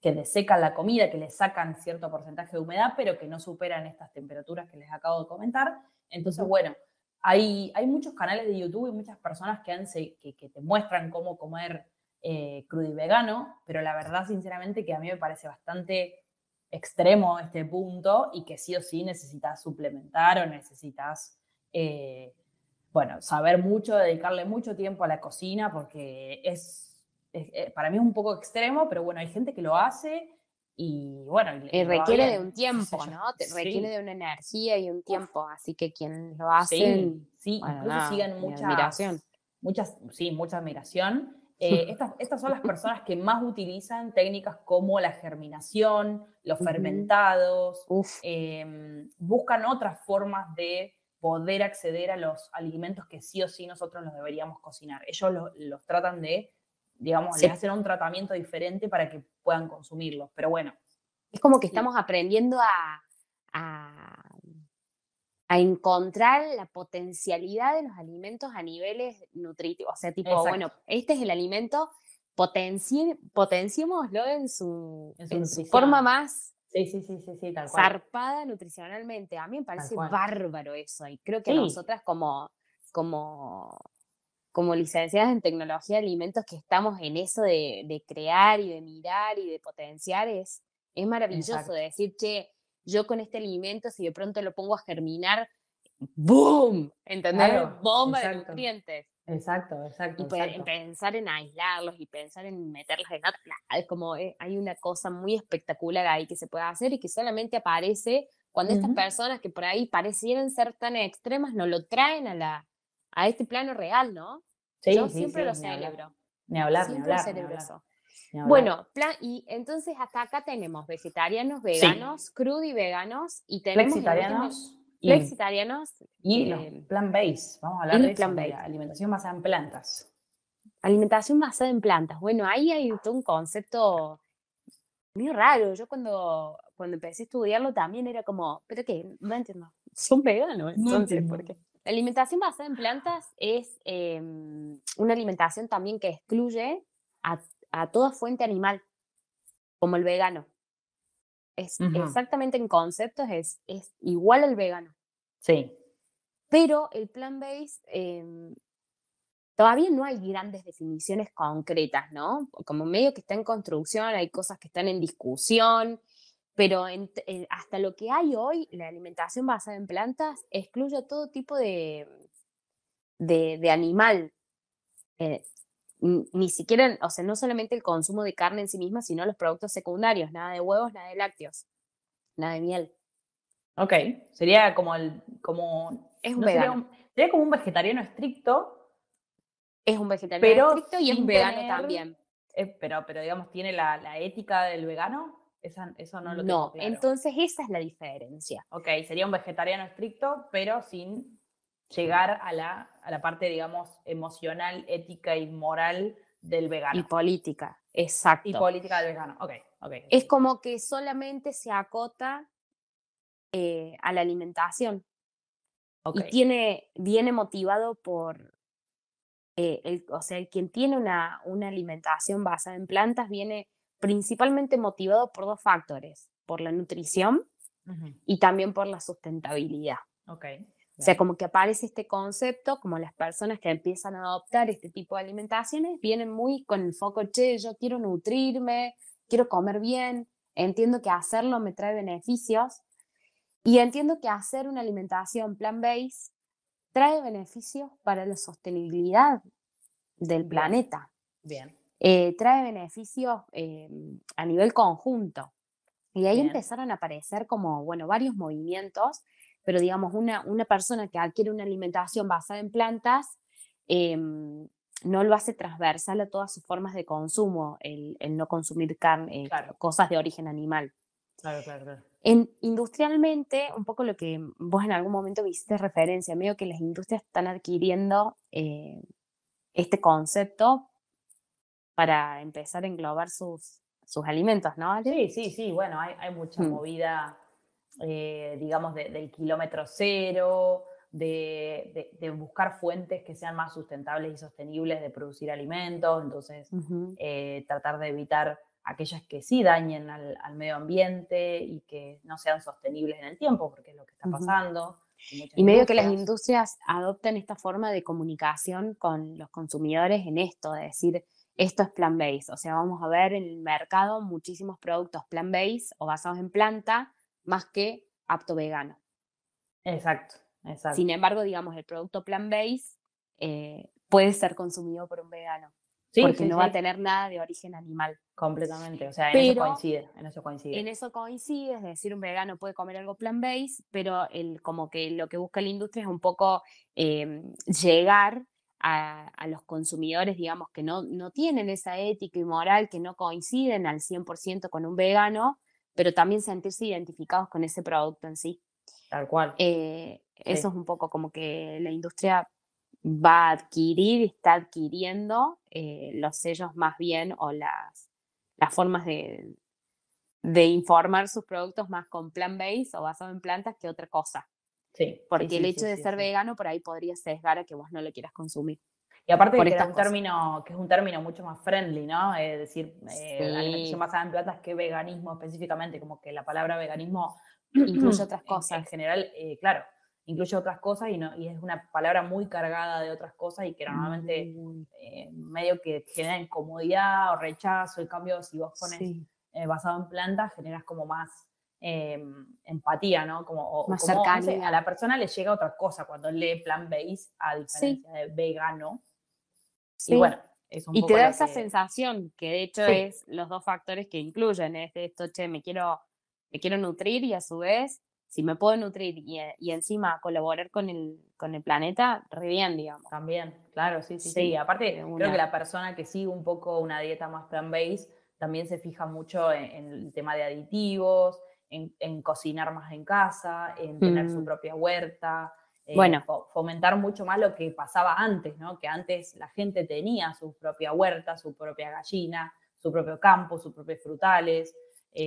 desecan la comida, que le sacan cierto porcentaje de humedad, pero que no superan estas temperaturas que les acabo de comentar. Entonces, bueno, hay muchos canales de YouTube y muchas personas que te muestran cómo comer crudo y vegano, pero la verdad, sinceramente, que a mí me parece bastante extremo este punto y que sí o sí necesitas suplementar o necesitas, bueno, saber mucho, dedicarle mucho tiempo a la cocina porque para mí es un poco extremo, pero bueno, hay gente que lo hace y bueno, y le va Requiere de bien. un Qué sé tiempo, yo. ¿no? Requiere Sí. de una energía y un Uf, tiempo, así que quienes lo sí, hacen, sí, bueno, incluso nada, siguen mi admiración. sí, mucha admiración. Estas son las personas que más utilizan técnicas como la germinación, los Ujú. fermentados, Uf, buscan otras formas de poder acceder a los alimentos que sí o sí nosotros los deberíamos cocinar. Ellos los tratan de, digamos, les sí. hacen un tratamiento diferente para que puedan consumirlos. Pero bueno, Es como que estamos aprendiendo a a encontrar la potencialidad de los alimentos a niveles nutritivos. O sea, tipo, exacto, bueno, este es el alimento, potenciémoslo en su en su forma nutrición. más Sí, tal cual, zarpada nutricionalmente. A mí me tal parece cual. bárbaro eso. Y creo que a Sí, nosotras como, como licenciadas en tecnología de alimentos que estamos en eso de crear y de mirar y de potenciar, es maravilloso de exacto. decir, che, yo con este alimento, si de pronto lo pongo a germinar, ¡boom! ¿Entendés? Claro, Bomba de exacto, nutrientes. exacto, exacto, Y exacto. pensar en aislarlos y pensar en meterlos en otra, es como hay una cosa muy espectacular ahí que se puede hacer y que solamente aparece cuando estas Ujú. personas que por ahí parecieran ser tan extremas nos lo traen a este plano real, ¿no? Yo Sí, sí, siempre sí, lo ni hablar. celebro, Ni hablar, ni siempre lo hablar, ni celebro hablar, eso. ni hablar. Bueno, y entonces hasta acá tenemos vegetarianos, Sí, veganos, crudo y veganos, y tenemos el último, flexitarianos flexitarianos y los plant-based. Vamos a y hablar los de eso, de plant-based. la alimentación basada en plantas. Alimentación basada en plantas. Bueno, ahí hay todo un concepto muy raro. Yo cuando empecé a estudiarlo también era como, ¿pero qué? No entiendo. Son veganos, No entonces, entiendo. ¿por qué? La alimentación basada en plantas es una alimentación también que excluye a, a toda fuente animal, como el vegano. Es Ujú. exactamente en conceptos, es igual al vegano. Sí, Pero el plant-based todavía no hay grandes definiciones concretas, ¿no? Como medio que está en construcción, hay cosas que están en discusión, pero hasta lo que hay hoy, la alimentación basada en plantas excluye todo tipo de animal. eh, ni siquiera, o sea, no solamente el consumo de carne en sí misma, sino los productos secundarios, nada de huevos, nada de lácteos, nada de miel. ok. Sería como Es un no sería vegano. sería como un vegetariano estricto, Es un vegetariano pero estricto y es un sin vegano tener, también. pero digamos, tiene la ética del vegano. Eso no lo tengo No, claro. entonces esa es la diferencia. Ok, sería un vegetariano estricto, pero sin llegar a la parte, digamos, emocional, ética y moral del Y vegano. política. y exacto. política del vegano. Ok, ok, Es ok. como que solamente se acota a la alimentación Ok, y viene motivado por, o sea, quien tiene una alimentación basada en plantas viene principalmente motivado por dos factores, por la nutrición ujú, y también por la sustentabilidad. ok, O sea, bien, como que aparece este concepto, como las personas que empiezan a adoptar este tipo de alimentaciones vienen muy con el foco, che, yo quiero nutrirme, quiero comer bien, entiendo que hacerlo me trae beneficios y entiendo que hacer una alimentación plant-based trae beneficios para la sostenibilidad del bien, planeta, bien, trae beneficios a nivel conjunto. Y ahí bien, empezaron a aparecer como, bueno, varios movimientos, pero digamos, una persona que adquiere una alimentación basada en plantas no lo hace transversal a todas sus formas de consumo, el no consumir carne, claro, cosas de origen animal. claro, claro, claro. Industrialmente, un poco lo que vos en algún momento me hiciste referencia, medio que las industrias están adquiriendo este concepto para empezar a englobar sus alimentos, ¿no, Ale? Sí, sí, sí, bueno, hay mucha Mm, movida, digamos, del kilómetro cero, de buscar fuentes que sean más sustentables y sostenibles de producir alimentos, entonces ujú, tratar de evitar aquellas que sí dañen al medio ambiente y que no sean sostenibles en el tiempo, porque es lo que está ujú. pasando en muchas Y medio que las industrias. industrias adoptan esta forma de comunicación con los consumidores en esto, de decir, esto es plant-based. O sea, vamos a ver en el mercado muchísimos productos plant-based o basados en planta, más que apto vegano. Exacto, Sin exacto. embargo, digamos, el producto plant-based puede ser consumido por un vegano, Sí, porque sí, no va a sí, tener nada de origen animal. completamente. O sea, en eso Pero coincide, en eso coincide. en eso coincide, es decir, un vegano puede comer algo plant-based, pero como que lo que busca la industria es un poco llegar a los consumidores, digamos, que no tienen esa ética y moral, que no coinciden al 100% con un vegano, pero también sentirse identificados con ese producto en sí. Tal cual. Eso Sí. es un poco como que la industria va a adquirir y está adquiriendo los sellos más bien o las formas de informar sus productos más con plant-based o basado en plantas que otra cosa. Sí, sí, Porque el sí, hecho sí, de sí, ser sí. vegano por ahí podría sesgar a que vos no lo quieras consumir Y aparte de por que era estas un cosas. término, que es un término mucho más friendly, ¿no? Es decir, alimentación Sí, basada en plantas que veganismo específicamente, como que la palabra veganismo incluye otras en cosas. general, claro, incluye otras cosas y, no, y es una palabra muy cargada de otras cosas y que normalmente Muy, medio que genera incomodidad o rechazo. En cambio, si vos pones sí, basado en plantas, generas como más empatía, ¿no? Como, o más como, no sé, a cercanía. la persona le llega otra cosa cuando lee plant-based, a Sí, diferencia de vegano. Y bueno, sí. es un Y te poco da lo esa que... sensación, que de hecho Sí, es los dos factores que incluyen, es de esto, che, me quiero nutrir y a su vez, si me puedo nutrir y encima colaborar con el planeta, re bien, digamos. también, claro, sí, sí, sí. Y Sí, de aparte, creo que una. la persona que sigue un poco una dieta más plant-based también se fija mucho en el tema de aditivos, en cocinar más en casa, en tener su Mm, propia huerta, bueno, fomentar mucho más lo que pasaba antes, ¿no? Que antes la gente tenía su propia huerta, su propia gallina, su propio campo, sus propios frutales.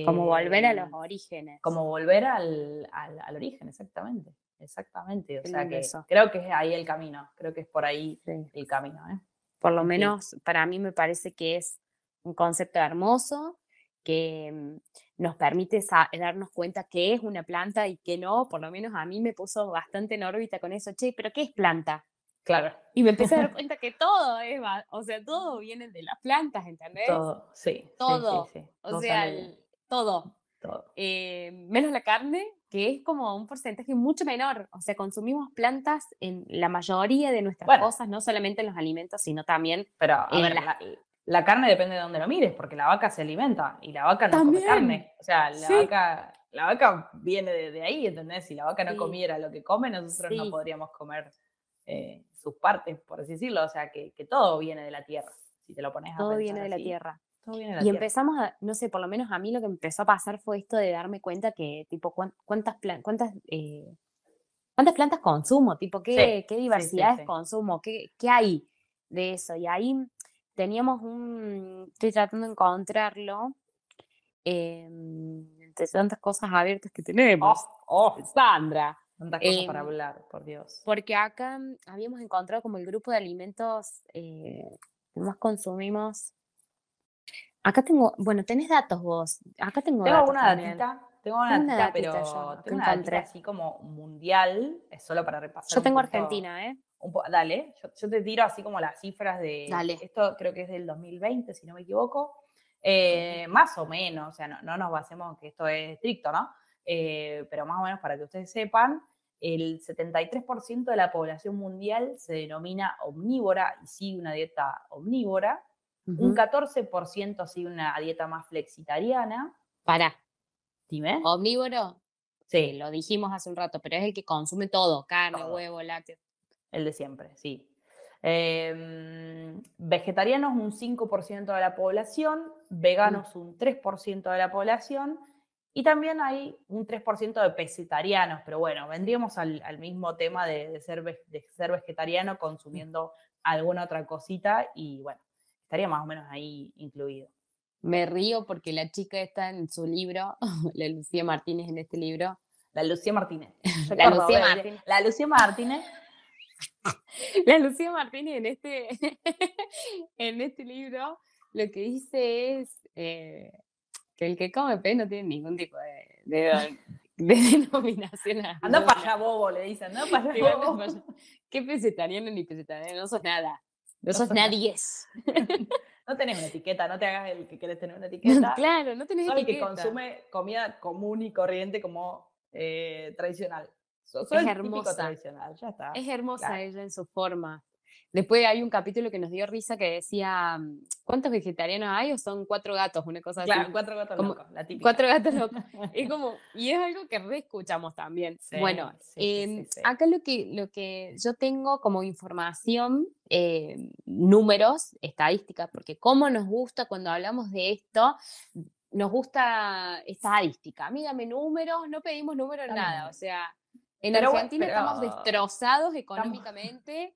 como eh, volver a los orígenes. Como volver al origen, exactamente. Exactamente. O Qué sea lindo que eso. creo que es ahí el camino. Creo que es por ahí Sí. el camino, ¿eh? Por lo En fin. menos para mí me parece que es un concepto hermoso que nos permite darnos cuenta qué es una planta y qué no. Por lo menos a mí me puso bastante en órbita con eso. Che, ¿pero qué es planta? Claro. Y me empecé a dar cuenta que todo es, o sea, todo viene de las plantas, ¿entendés? Todo. Sí, sí, sí, Todo. sí. O Todo sea, sale todo. todo. Menos la carne, que es como un porcentaje mucho menor. O sea, consumimos plantas en la mayoría de nuestras Bueno, cosas, no solamente en los alimentos, sino también pero a en ver, las... la carne depende de dónde lo mires, porque la vaca se alimenta y la vaca no come También, carne. O sea, sí, la vaca viene de ahí, ¿entendés? Si la vaca no sí, comiera lo que come, nosotros no sí, podríamos comer sus partes, por así decirlo. O sea, que todo viene de la tierra, si te lo pones a todo pensar viene de la así. tierra. Todo viene de la Y tierra. empezamos a, no sé, por lo menos a mí lo que empezó a pasar fue esto de darme cuenta que, tipo, cuántas plantas consumo, tipo, Sí, qué sí, sí, diversidades sí. consumo, qué hay de eso. Y ahí teníamos estoy tratando de encontrarlo, entre tantas cosas abiertas que tenemos, Oh, oh, Sandra. tantas cosas para Em, hablar, por Dios. Porque acá habíamos encontrado como el grupo de alimentos que más consumimos. Acá tengo, bueno, tenés datos vos. Acá tengo datos también. Tengo una Tengo una datita, datita yo, pero acá tengo una datita encontré. así como mundial, es solo para repasar Yo un tengo poquito. Argentina, ¿eh? Dale, yo te tiro así como las cifras Dale. esto creo que es del 2020, si no me equivoco. Ok. Más o menos, o sea, no nos basemos en que esto es estricto, ¿no? Pero más o menos para que ustedes sepan, el 73% de la población mundial se denomina omnívora y sigue una dieta omnívora. Un Ujú. 14% sigue una dieta más flexitariana. Pará, Dime. omnívoro, Sí, lo dijimos hace un rato, pero es el que consume todo, carne, todo. huevo, lácteos. El de siempre, sí. Vegetarianos un 5% de la población, Mm. veganos un 3% de la población y también hay un 3% de pescetarianos, pero bueno, vendríamos al mismo tema de ser vegetariano consumiendo alguna otra cosita y bueno, estaría más o menos ahí incluido. Me río porque la chica está en su libro, la Lucía Martínez en este libro. La Lucía Martínez. Yo La Lucía cordobés, Martínez. la Lucía Martínez. La Lucía Martínez en en este libro lo que dice es que el que come pez no tiene ningún tipo de denominación Anda para alguna. allá, bobo, le dicen, anda para allá, Digo, anda para bobo. allá. ¿Qué pesetariano ni pesetariano? No sos nada. No No sos sos nada. nadie. No tenés una etiqueta, no te hagas el que querés tener una etiqueta. Claro, no tenés Sos el que etiqueta. consume comida común y corriente como tradicional. Sos Es el típico hermosa. tradicional, ya está. Es hermosa Claro, ella en su forma. Después hay un capítulo que nos dio risa que decía, ¿cuántos vegetarianos hay? O son cuatro gatos, una cosa claro, así. cuatro gatos Como locos, la típica. cuatro gatos locos. Y es algo que reescuchamos también. Bueno, Sí, sí, sí, sí, sí. acá lo que yo tengo como información, números, estadísticas, porque como nos gusta cuando hablamos de esto, nos gusta estadística. A mí dame números, no pedimos números Dame nada. O número. sea, en Pero bueno, Argentina estamos pero destrozados estamos. económicamente,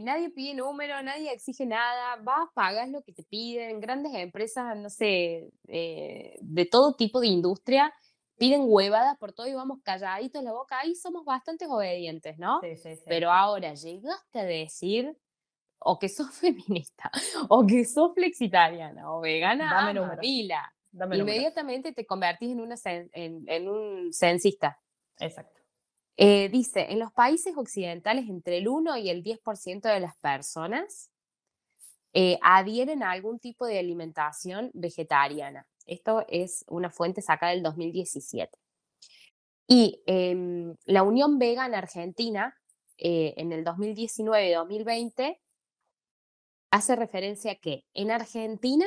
nadie pide número, nadie exige nada, vas, pagas lo que te piden, grandes empresas, no sé, de todo tipo de industria, piden huevadas por todo y vamos calladitos la boca, ahí somos bastante obedientes, ¿no? Sí, sí, sí. Pero ahora llegaste a decir o que sos feminista, o que sos flexitariana, o vegana, Dame números. mamila, Dame números. inmediatamente te convertís en un censista. Exacto. Dice, en los países occidentales entre el 1 y el 10% de las personas adhieren a algún tipo de alimentación vegetariana. Esto es una fuente sacada del 2017. Y la Unión Vegana Argentina, en el 2019 y 2020, hace referencia a que en Argentina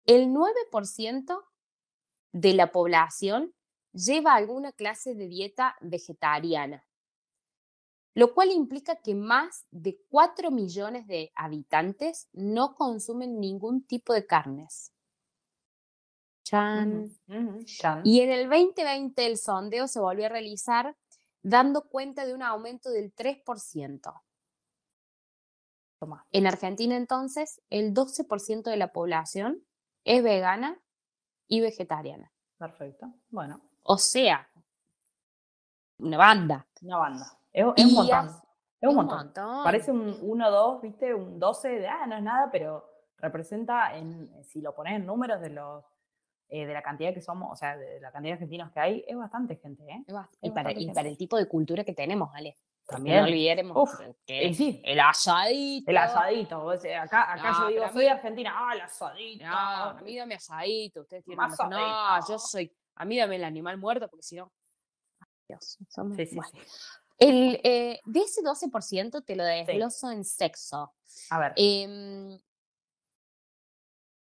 el 9% de la población lleva alguna clase de dieta vegetariana, lo cual implica que más de 4 millones de habitantes no consumen ningún tipo de carnes. Ujú, Chan. ujú, chan. Y en el 2020 el sondeo se volvió a realizar dando cuenta de un aumento del 3%. Toma. En Argentina entonces el 12% de la población es vegana y vegetariana. Perfecto. Bueno, O sea, una banda. una banda. Es un Y montón. Es es un un montón. Parece montón. un 1, 2, ¿viste? Un 12 de, no es nada, pero representa, si lo pones en números de la cantidad que somos, o sea, de la cantidad de argentinos que hay, es bastante gente, ¿eh? Es bastante Y para gente. el tipo de cultura que tenemos, Ale. Porque no También. olvidemos Uf. que Y sí, el el asadito. asadito. O sea, acá yo No, pero digo, a soy mí, argentina. El asadito. no, a mí dame asadito. Ustedes Un tienen más. No, yo asadito. soy. A mí dame el animal muerto, porque si no. Dios, somos. Sí, sí, Bueno. sí. De ese 12% te lo Sí. desgloso en sexo. A ver. Em,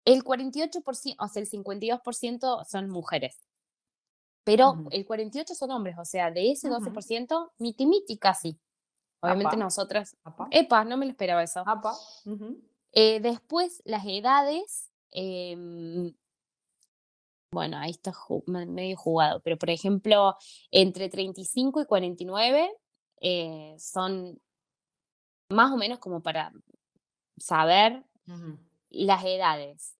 el 48%, o sea, el 52% son mujeres. Pero Ujú, el 48 son hombres, o sea, de ese ujú. 12%, miti miti casi. Apa, Obviamente nosotras, apa, epa, no me lo esperaba eso. apa. Ujú. Después, las edades, bueno, ahí está medio jugado, pero por ejemplo, entre 35 y 49 son más o menos como para saber Ujú. Las edades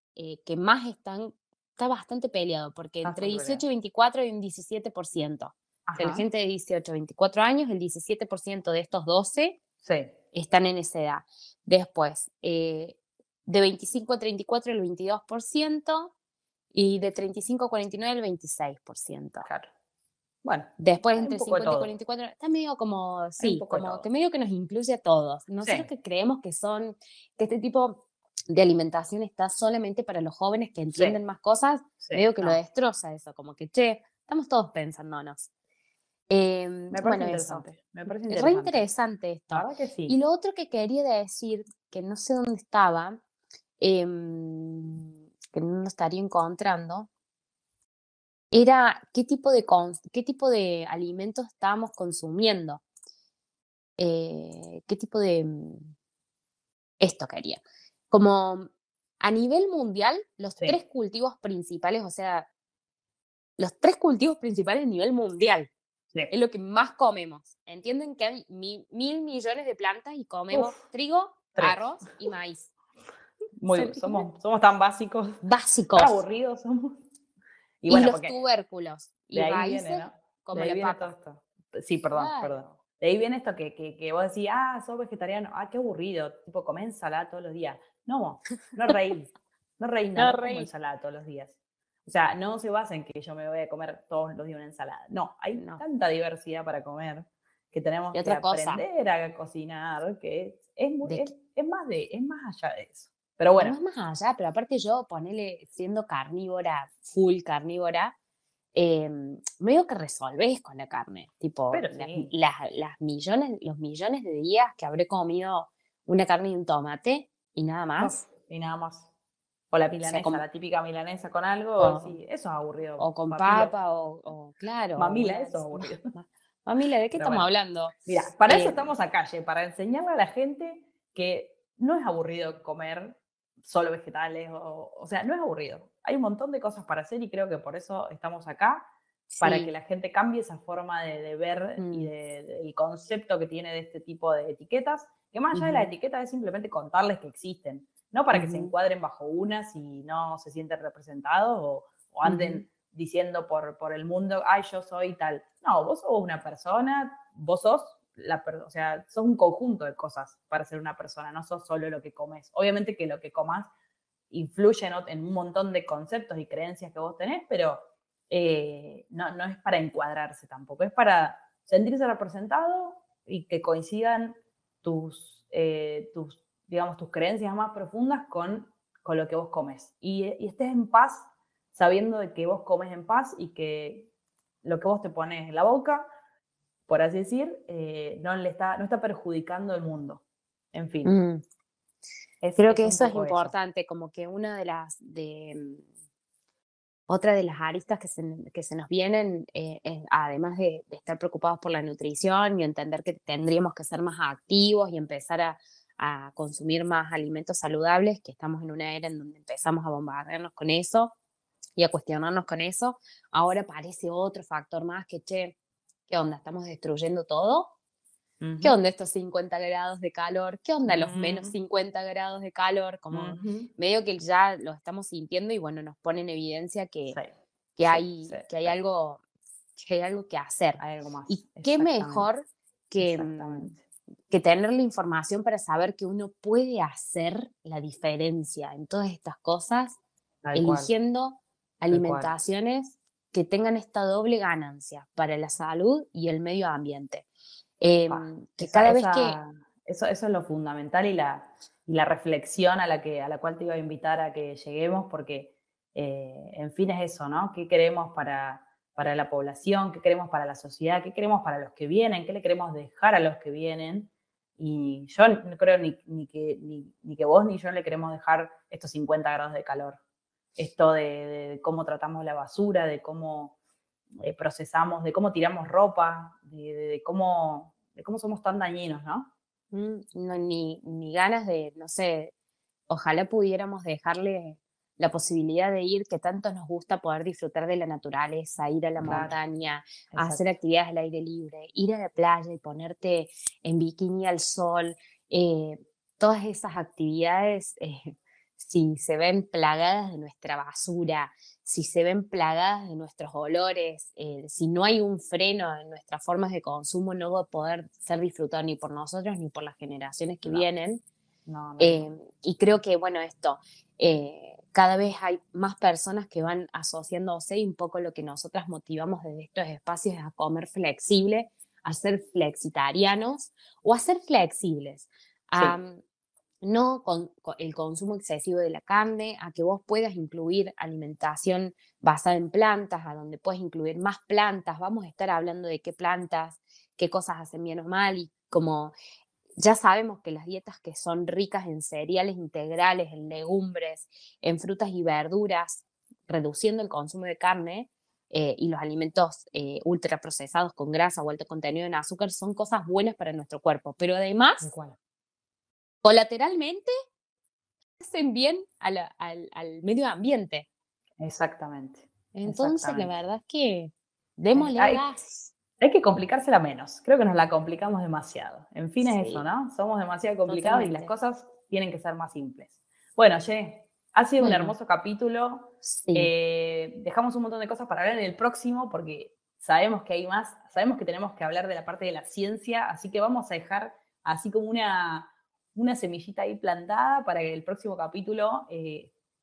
que más está bastante peleado, porque Está entre súper peleado. 18 y 24 hay un 17%. De la Ajá. gente de 18 a 24 años, el 17% de estos 12 Sí. están en esa edad. Después, de 25 a 34 el 22% y de 35 a 49 el 26%. Claro. Bueno, Después, hay un entre poco de 50 y todo. 44, está medio como, Hay un sí, poco de como que todo. medio que nos incluye a todos. Sí, Nosotros que creemos que este tipo de alimentación está solamente para los jóvenes que sí, entienden más cosas, sí. medio que lo No, destroza eso, como que, che, estamos todos pensándonos. me parece Bueno, eso. interesante. Me parece Es re interesante. interesante La esto. verdad que Y sí. lo otro que quería decir, que no sé dónde estaba, que no lo estaría encontrando, era qué tipo de alimentos estábamos consumiendo. Qué tipo de... esto quería. Como a nivel mundial, los Sí, tres cultivos principales, o sea, los tres cultivos principales a nivel mundial, sí. es lo que más comemos. Entienden que hay 1.000 millones de plantas y comemos Uf, trigo, 3. arroz y maíz. Muy, Son somos tan básicos, tan básicos. aburridos somos. Y Y bueno, los porque tubérculos de y ahí viene, raíces ¿no? De como ahí la viene todo papa. esto. Sí, perdón, perdón. Claro. De ahí viene esto que vos decís, sos vegetariano, qué aburrido, tipo, comer ensalada todos los días. No, no reí, no reina, No no como reí. ensalada todos los días. O sea, no se basa en que yo me voy a comer todos los días una ensalada. No, hay No. tanta diversidad para comer que tenemos Y que otra cosa, aprender a cocinar, que es, de es más allá de eso. Pero bueno, es más allá, pero aparte yo, ponele, siendo carnívora, full carnívora, medio que resolvés con la carne. Tipo, pero sí, los millones de días que habré comido una carne y un tomate y nada uf, más. y nada más. O la O sea, milanesa, la típica milanesa con algo, con, sí, eso es aburrido, o con papilo. papa, claro, o Mamila, una... eso es aburrido. Mamila, ¿de qué Pero estamos bueno, hablando? mira, para eso Eh, estamos a calle, para enseñarle a la gente que no es aburrido comer solo vegetales, o sea, no es aburrido. Hay un montón de cosas para hacer y creo que por eso estamos acá, para que sí, la gente cambie esa forma de ver y mm, el concepto que tiene de este tipo de etiquetas, que más allá de la ujú, etiqueta es simplemente contarles que existen, no para que se ujú, encuadren bajo unas y no se sienten representados o ujú, anden diciendo por el mundo, ay, yo soy tal. No, vos sos una persona, vos sos o sea, sos un conjunto de cosas para ser una persona, no sos solo lo que comes. Obviamente que lo que comas influye en un montón de conceptos y creencias que vos tenés, pero no es para encuadrarse tampoco, es para sentirse representado y que coincidan digamos, tus creencias más profundas con lo que vos comes. Y estés en paz sabiendo de que vos comes en paz y que lo que vos te pones en la boca, por así decir, no está perjudicando el mundo. En fin, mm. Creo es que un eso es poco eso. importante, como que otra de las aristas que se nos vienen, además de estar preocupados por la nutrición y entender que tendríamos que ser más activos y empezar a consumir más alimentos saludables, que estamos en una era en donde empezamos a bombardearnos con eso y a cuestionarnos con eso, ahora aparece otro factor más que, che, ¿qué onda? ¿Estamos destruyendo todo? ¿Qué Ujú, onda estos 50 grados de calor? ¿Qué onda los menos ujú, 50 grados de calor? Como ujú. medio que ya lo estamos sintiendo y bueno, nos pone en evidencia Sí, que sí, sí, hay, que hay sí. algo, que hay algo que hacer. Hay algo más, Y qué exactamente, mejor que, exactamente. que tener la información para saber que uno puede hacer la diferencia en todas estas cosas, Tal cual, eligiendo tal cual. alimentaciones que tengan esta doble ganancia para la salud y el medio ambiente. Que Esa, cada vez que... eso es lo fundamental y la reflexión a la cual te iba a invitar a que lleguemos, porque en fin es eso, ¿no? ¿Qué queremos para la población? ¿Qué queremos para la sociedad? ¿Qué queremos para los que vienen? ¿Qué le queremos dejar a los que vienen? Y yo no creo ni que vos ni yo le queremos dejar estos 50 grados de calor. Esto de cómo tratamos la basura, de cómo procesamos, de cómo tiramos ropa, de cómo somos tan dañinos, ¿no? No, ni ganas de, no sé, ojalá pudiéramos dejarle la posibilidad de ir, que tanto nos gusta poder disfrutar de la naturaleza, ir a la Claro, montaña, a hacer exacto. actividades al aire libre, ir a la playa y ponerte en bikini al sol. eh, todas esas actividades, si se ven plagadas de nuestra basura, si se ven plagadas de nuestros olores, si no hay un freno en nuestras formas de consumo, no va a poder ser disfrutado ni por nosotros ni por las generaciones que No, vienen. no, no. Y creo que, bueno, cada vez hay más personas que van asociándose, y un poco lo que nosotras motivamos desde estos espacios es a comer flexible, a ser flexitarianos o a ser flexibles. A, Sí, no con el consumo excesivo de la carne, a que vos puedas incluir alimentación basada en plantas, a donde puedes incluir más plantas. Vamos a estar hablando de qué plantas, qué cosas hacen bien o mal, y como ya sabemos que las dietas que son ricas en cereales integrales, en legumbres, en frutas y verduras, reduciendo el consumo de carne, y los alimentos ultraprocesados con grasa o alto contenido en azúcar, son cosas buenas para nuestro cuerpo. Pero tal además, cual. colateralmente, hacen bien al medio ambiente. Exactamente, Entonces, la exactamente. verdad es que Eh, démosle hay, gas. hay que complicársela menos. Creo que nos la complicamos demasiado. En fin, es eso, Sí, ¿no? Somos demasiado complicados y las totalmente. cosas tienen que ser más simples. Bueno, Ye, ha sido un Bueno, hermoso capítulo. sí, Dejamos un montón de cosas para hablar en el próximo porque sabemos que hay más, sabemos que tenemos que hablar de la parte de la ciencia, así que vamos a dejar así como una semillita ahí plantada para que el próximo capítulo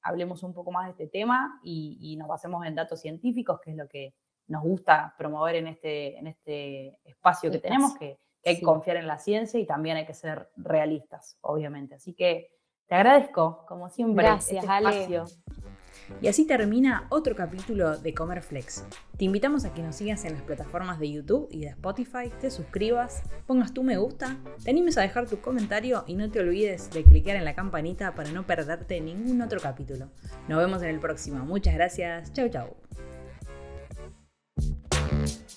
hablemos un poco más de este tema y nos basemos en datos científicos, que es lo que nos gusta promover en este espacio que tenemos, espacio. que hay que Sí, confiar en la ciencia y también hay que ser realistas, obviamente. Así que te agradezco, como siempre, gracias, este Ale. espacio. Y así termina otro capítulo de Comer Flex. Te invitamos a que nos sigas en las plataformas de YouTube y de Spotify, te suscribas, pongas tu me gusta, te animes a dejar tu comentario y no te olvides de clicar en la campanita para no perderte ningún otro capítulo. Nos vemos en el próximo. Muchas gracias. Chau, chau.